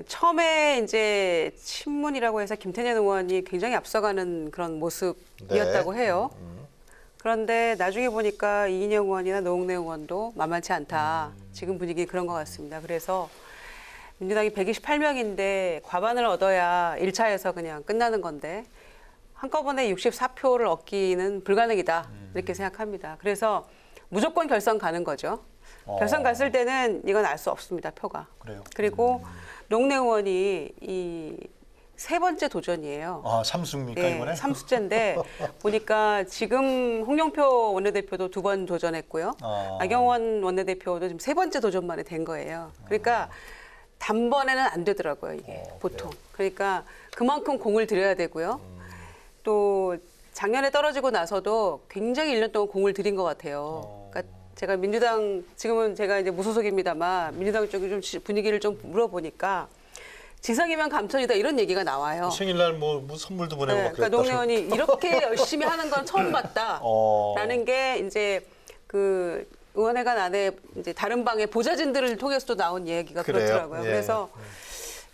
처음에 이제 친문이라고 해서 김태년 의원이 굉장히 앞서가는 그런 모습이었다고 해요. 그런데 나중에 보니까 이인영 의원이나 노웅래 의원도 만만치 않다. 지금 분위기 그런 것 같습니다. 그래서 민주당이 128명인데 과반을 얻어야 1차에서 그냥 끝나는 건데 한꺼번에 64표를 얻기는 불가능이다. 이렇게 생각합니다. 그래서 무조건 결선 가는 거죠. 결선 갔을 때는 이건 알 수 없습니다. 표가. 그래요. 그리고 노웅래 의원이 이 세 번째 도전이에요. 아, 삼수입니까 이번에? 삼수째인데 보니까 지금 홍영표 원내대표도 2번 도전했고요. 나경원 원내대표도 지금 3번째 도전만에 된 거예요. 그러니까 단번에는 안 되더라고요, 이게 보통. 그러니까 그만큼 공을 들여야 되고요. 또 작년에 떨어지고 나서도 굉장히 1년 동안 공을 들인 것 같아요. 그러니까 제가 민주당, 지금은 제가 이제 무소속입니다만 민주당 쪽에 좀 분위기를 좀 물어보니까 지성이면 감천이다 이런 얘기가 나와요. 생일날 뭐 선물도 보내고 막 그러니까 노웅래 의원이 이렇게 열심히 하는 건 처음 봤다라는 게 이제 그 의원회관 안에 이제 다른 방의 보좌진들을 통해서도 나온 얘기가 그렇더라고요. 그래서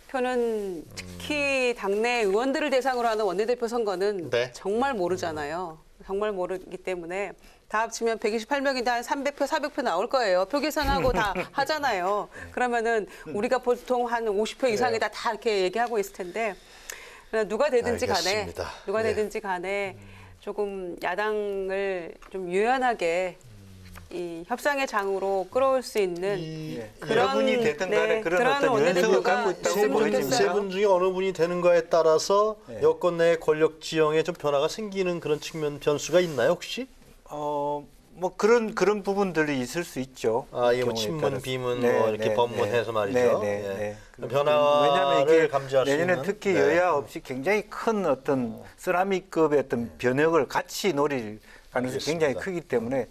표는 특히 당내 의원들을 대상으로 하는 원내대표 선거는 정말 모르잖아요. 정말 모르기 때문에 다 합치면 128명인데 한 300표, 400표 나올 거예요. 표 계산하고 다 하잖아요. 그러면은 우리가 보통 한 50표 이상에다 다 이렇게 얘기하고 있을 텐데 누가 되든지 간에 조금 야당을 좀 유연하게 이 협상의 장으로 끌어올 수 있는 그런 분이 되든 간에 그런 어떤 원내대표가 있으면 좋겠어요. 세 분 중에 어느 분이 되는 거에 따라서 여권 내 권력 지형에 좀 변화가 생기는 그런 측면 변수가 있나요 혹시? 뭐 그런 부분들이 있을 수 있죠. 아, 이게 뭐 친문, 비문 뭐 이렇게 번문해서 말이죠. 변화를 왜냐하면 이게 감지할 수 내년에 있는. 특히 여야 없이 굉장히 큰 어떤 쓰라미급의 어떤 변혁을 같이 노릴 가능성이 굉장히 크기 때문에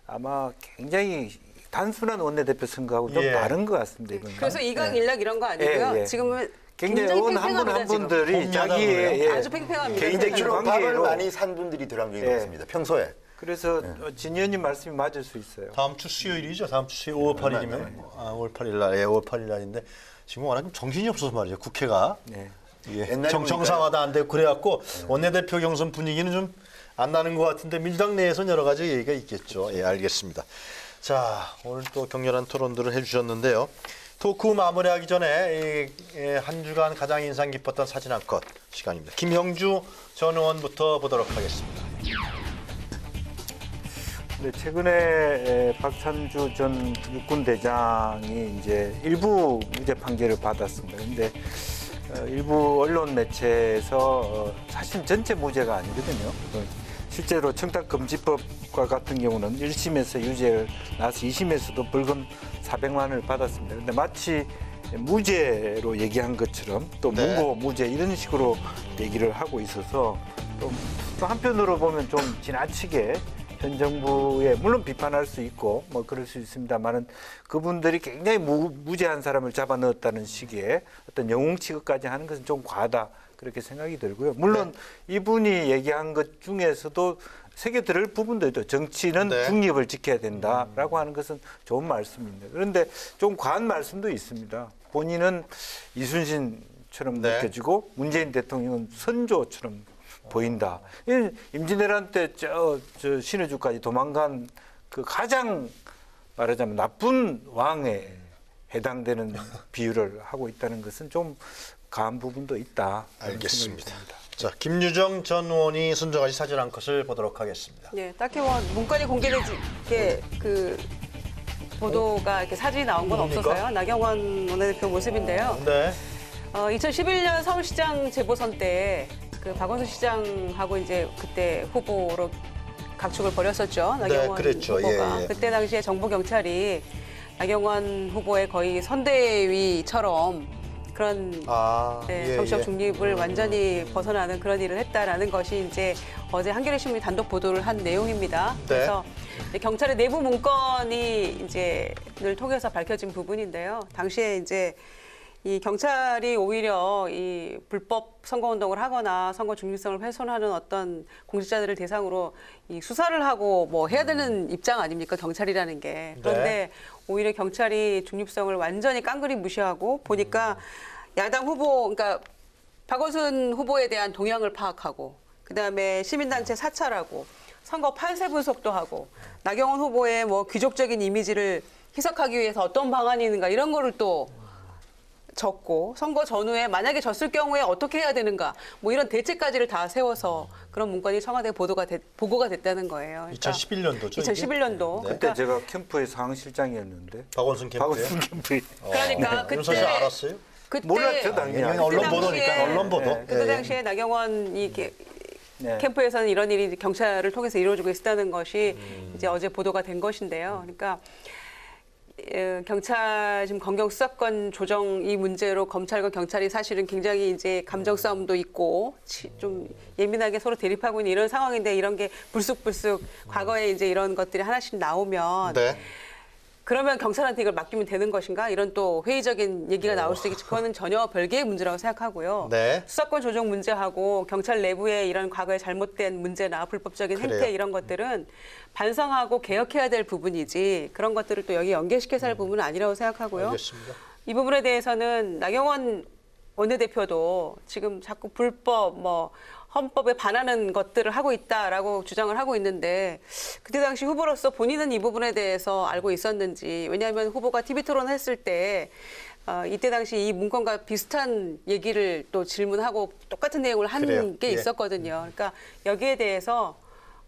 아마 굉장히 단순한 원내대표 선거하고 좀 다른 것 같습니다. 이건. 그래서 이강일락 이런 거 아니고요. 지금은 굉장히 의원 한 분 한 분들이 자기의 아주 팽팽합니다. 개인적인 관계로 많이 산 분들이 들어간 적이 많습니다. 평소에. 그래서 진 의원님 말씀이 맞을 수 있어요. 다음 주 수요일이죠. 다음 주 수요일 5월 8일이면 5월 8일 날, 5월 8일 날인데 지금 워낙 정신이 없어서 말이죠. 국회가 정상화도 안 되고 그래갖고 원내대표 경선 분위기는 좀 안 나는 것 같은데 민주당 내에서는 여러 가지 얘기가 있겠죠. 예, 알겠습니다. 자, 오늘 또 격렬한 토론들을 해주셨는데요. 토크 마무리하기 전에 한 주간 가장 인상 깊었던 사진 한 컷 시간입니다. 김형주 전 의원부터 보도록 하겠습니다. 네, 최근에 박찬주 전 육군대장이 이제 일부 무죄 판결을 받았습니다. 그런데 일부 언론 매체에서 사실 전체 무죄가 아니거든요. 실제로 청탁금지법과 같은 경우는 1심에서 유죄를 나와서 2심에서도 벌금 400만 원을 받았습니다. 그런데 마치 무죄로 얘기한 것처럼 또 네. 무고 무죄 이런 식으로 얘기를 하고 있어서 또 한편으로 보면 좀 지나치게 현 정부에 물론 비판할 수 있고 뭐 그럴 수 있습니다만은 그분들이 굉장히 무죄한 사람을 잡아 넣었다는 식의 어떤 영웅 취급까지 하는 것은 좀 과하다 그렇게 생각이 들고요. 물론 이분이 얘기한 것 중에서도 새겨 들을 부분도 있죠. 정치는 네. 중립을 지켜야 된다라고 하는 것은 좋은 말씀입니다. 그런데 좀 과한 말씀도 있습니다. 본인은 이순신처럼 네. 느껴지고 문재인 대통령은 선조처럼 보인다. 임진왜란 때 저 신의주까지 도망간 그 가장 말하자면 나쁜 왕에 해당되는 비유를 하고 있다는 것은 좀 과한 부분도 있다. 알겠습니다. 자, 김유정 전 의원이 순정하지 사진 한 컷을 보도록 하겠습니다. 네, 딱히 뭐 문건이 공개되지 이게 그 보도가 이렇게 사진이 나온 건 뭡니까? 없어서요. 나경원 원내대표 모습인데요. 네. 2011년 서울시장 재보선 때 그 박원순 시장하고 이제 그때 후보로 각축을 벌였었죠. 나경원 그랬죠. 후보가. 예, 예. 그때 당시에 정부 경찰이 나경원 후보의 거의 선대위처럼 그런 정치적 중립을 완전히 벗어나는 그런 일을 했다라는 것이 이제 어제 한겨레 신문이 단독 보도를 한 내용입니다. 그래서 경찰의 내부 문건이 이제를 통해서 밝혀진 부분인데요. 당시에 이제 이 경찰이 오히려 이 불법 선거운동을 하거나 선거 중립성을 훼손하는 어떤 공직자들을 대상으로 이 수사를 하고 뭐 해야 되는 입장 아닙니까? 경찰이라는 게. 그런데 오히려 경찰이 중립성을 완전히 깡그리 무시하고 보니까 야당 후보, 그러니까 박원순 후보에 대한 동향을 파악하고 그다음에 시민단체 사찰하고 선거 판세 분석도 하고 나경원 후보의 뭐 귀족적인 이미지를 희석하기 위해서 어떤 방안이 있는가 이런 거를 또 적고 선거 전후에 만약에 졌을 경우에 어떻게 해야 되는가 뭐 이런 대책까지를 다 세워서 그런 문건이 청와대에 보고가 됐다는 거예요. 그러니까 2011년도죠. 2011년도. 그때 그러니까 제가 캠프의 상실장이었는데 박원순 캠프에. 박원순 캠프에. 그러니까 윤 선생 알았어요? 그때 몰랐죠 당연히. 언론 보도니까 언론 보도. 그때 당시에 나경원 캠프에서는 이런 일이 경찰을 통해서 이루어지고 있었다는 것이 이제 어제 보도가 된 것인데요. 그러니까 경찰 지금 검경 수사권 조정 이 문제로 검찰과 경찰이 사실은 굉장히 이제 감정 싸움도 있고 좀 예민하게 서로 대립하고 있는 이런 상황인데 이런 게 불쑥불쑥 과거에 이제 이런 것들이 하나씩 나오면 그러면 경찰한테 이걸 맡기면 되는 것인가? 이런 또 회의적인 얘기가 나올 수 있겠지. 그거는 전혀 별개의 문제라고 생각하고요. 수사권 조정 문제하고 경찰 내부의 이런 과거에 잘못된 문제나 불법적인 행태 이런 것들은 반성하고 개혁해야 될 부분이지 그런 것들을 또 여기 연계시켜서 할 부분은 아니라고 생각하고요. 알겠습니다. 이 부분에 대해서는 나경원 원내대표도 지금 자꾸 불법 뭐 헌법에 반하는 것들을 하고 있다라고 주장을 하고 있는데 그때 당시 후보로서 본인은 이 부분에 대해서 알고 있었는지 왜냐하면 후보가 TV 토론했을 때 이때 당시 이 문건과 비슷한 얘기를 또 질문하고 똑같은 내용을 한 게 있었거든요. 그러니까 여기에 대해서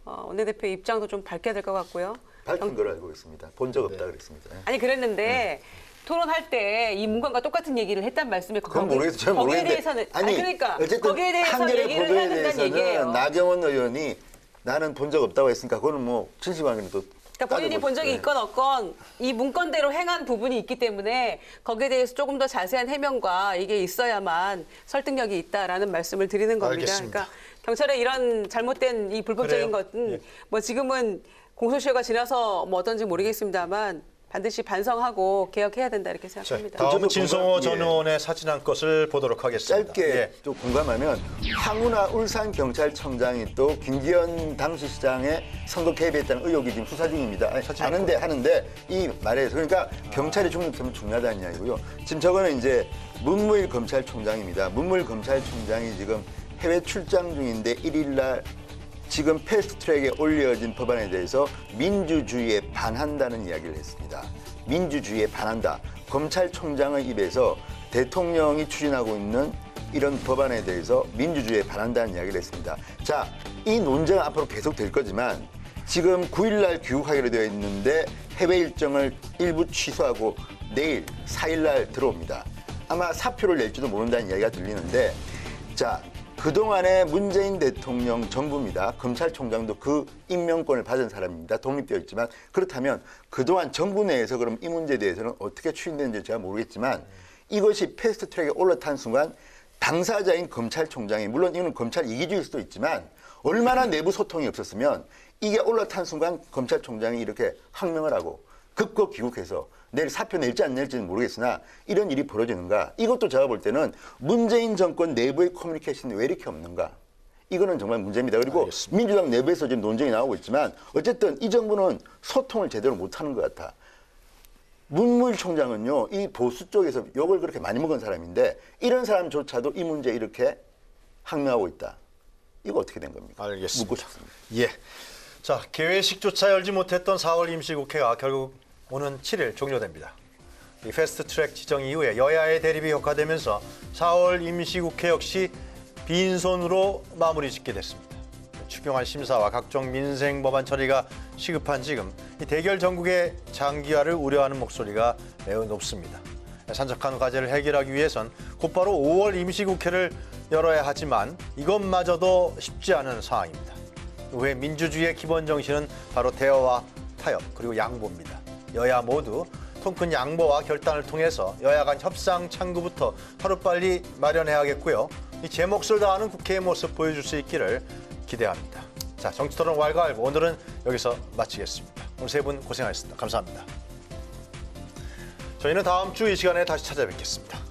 원내대표 입장도 좀 밝혀야 될 것 같고요. 밝힌 걸 알고 있습니다. 본 적 없다 그랬습니다. 아니 그랬는데 토론할 때 이 문건과 똑같은 얘기를 했단 말씀이 그건 모르겠어요. 저는 거기에 모르겠는데 대해서는 아니 그러니까 어쨌든 거기에 대해서 한겨레 얘기를 보도에 해야 된다는 얘기예요. 대해서는 나경원 의원이 나는 본 적 없다고 했으니까 그거는 뭐 진실관계는 또 그러니까 본인이 본 적이 있건 없건 이 문건대로 행한 부분이 있기 때문에 거기에 대해서 조금 더 자세한 해명과 이게 있어야만 설득력이 있다라는 말씀을 드리는 겁니다. 알겠습니다. 그러니까 경찰의 이런 잘못된 이 불법적인 것은 뭐 지금은 공소시효가 지나서 뭐 어떤지 모르겠습니다만 반드시 반성하고 개혁해야 된다 이렇게 생각합니다. 다음은 진성호 전 의원의 사진 한 것을 보도록 하겠습니다. 짧게 또 공감하면 황운하 울산경찰청장이 또 김기현 당수시장의 선거 개입했다는 의혹이 지금 수사 중입니다. 하는데 이 말에서 그러니까 경찰의 중립성은 중요하다는 이야기고요. 지금 저거는 이제 문무일 검찰총장입니다. 문무일 검찰총장이 지금 해외 출장 중인데 1일 날 지금 패스트트랙에 올려진 법안에 대해서 민주주의에 반한다는 이야기를 했습니다. 민주주의에 반한다. 검찰총장의 입에서 대통령이 추진하고 있는 이런 법안에 대해서 민주주의에 반한다는 이야기를 했습니다. 자, 이 논쟁은 앞으로 계속 될 거지만 지금 9일 날 귀국하기로 되어 있는데 해외 일정을 일부 취소하고 내일 4일 날 들어옵니다. 아마 사표를 낼지도 모른다는 이야기가 들리는데 자, 그동안의 문재인 대통령 정부입니다. 검찰총장도 그 임명권을 받은 사람입니다. 독립되어 있지만 그렇다면 그동안 정부 내에서 그럼 이 문제에 대해서는 어떻게 추진되는지 제가 모르겠지만 이것이 패스트트랙에 올라탄 순간 당사자인 검찰총장이, 물론 이거는 검찰 이기주의일 수도 있지만 얼마나 내부 소통이 없었으면 이게 올라탄 순간 검찰총장이 이렇게 항명을 하고 급거 귀국해서 내일 사표 낼지 안 낼지는 모르겠으나 이런 일이 벌어지는가. 이것도 제가 볼 때는 문재인 정권 내부의 커뮤니케이션이 왜 이렇게 없는가. 이거는 정말 문제입니다. 그리고 알겠습니다. 민주당 내부에서 지금 논쟁이 나오고 있지만 어쨌든 이 정부는 소통을 제대로 못하는 것 같아. 문무일 총장은요, 이 보수 쪽에서 욕을 그렇게 많이 먹은 사람인데 이런 사람조차도 이 문제에 이렇게 항명하고 있다. 이거 어떻게 된 겁니까? 알겠습니다. 묻고 싶습니다. 예. 자, 개회식조차 열지 못했던 4월 임시국회가 결국 오는 7일 종료됩니다. 이 패스트트랙 지정 이후에 여야의 대립이 격화되면서 4월 임시국회 역시 빈손으로 마무리 짓게 됐습니다. 추경안 심사와 각종 민생 법안 처리가 시급한 지금 이 대결 전국의 장기화를 우려하는 목소리가 매우 높습니다. 산적한 과제를 해결하기 위해선 곧바로 5월 임시국회를 열어야 하지만 이것마저도 쉽지 않은 상황입니다. 왜 민주주의의 기본 정신은 바로 대화와 타협 그리고 양보입니다. 여야 모두 통큰 양보와 결단을 통해서 여야 간 협상 창구부터 하루빨리 마련해야겠고요. 이 제 몫을 다하는 국회의 모습 보여줄 수 있기를 기대합니다. 자, 정치토론 왈가왈부 오늘은 여기서 마치겠습니다. 오늘 세 분 고생하셨습니다. 감사합니다. 저희는 다음 주 이 시간에 다시 찾아뵙겠습니다.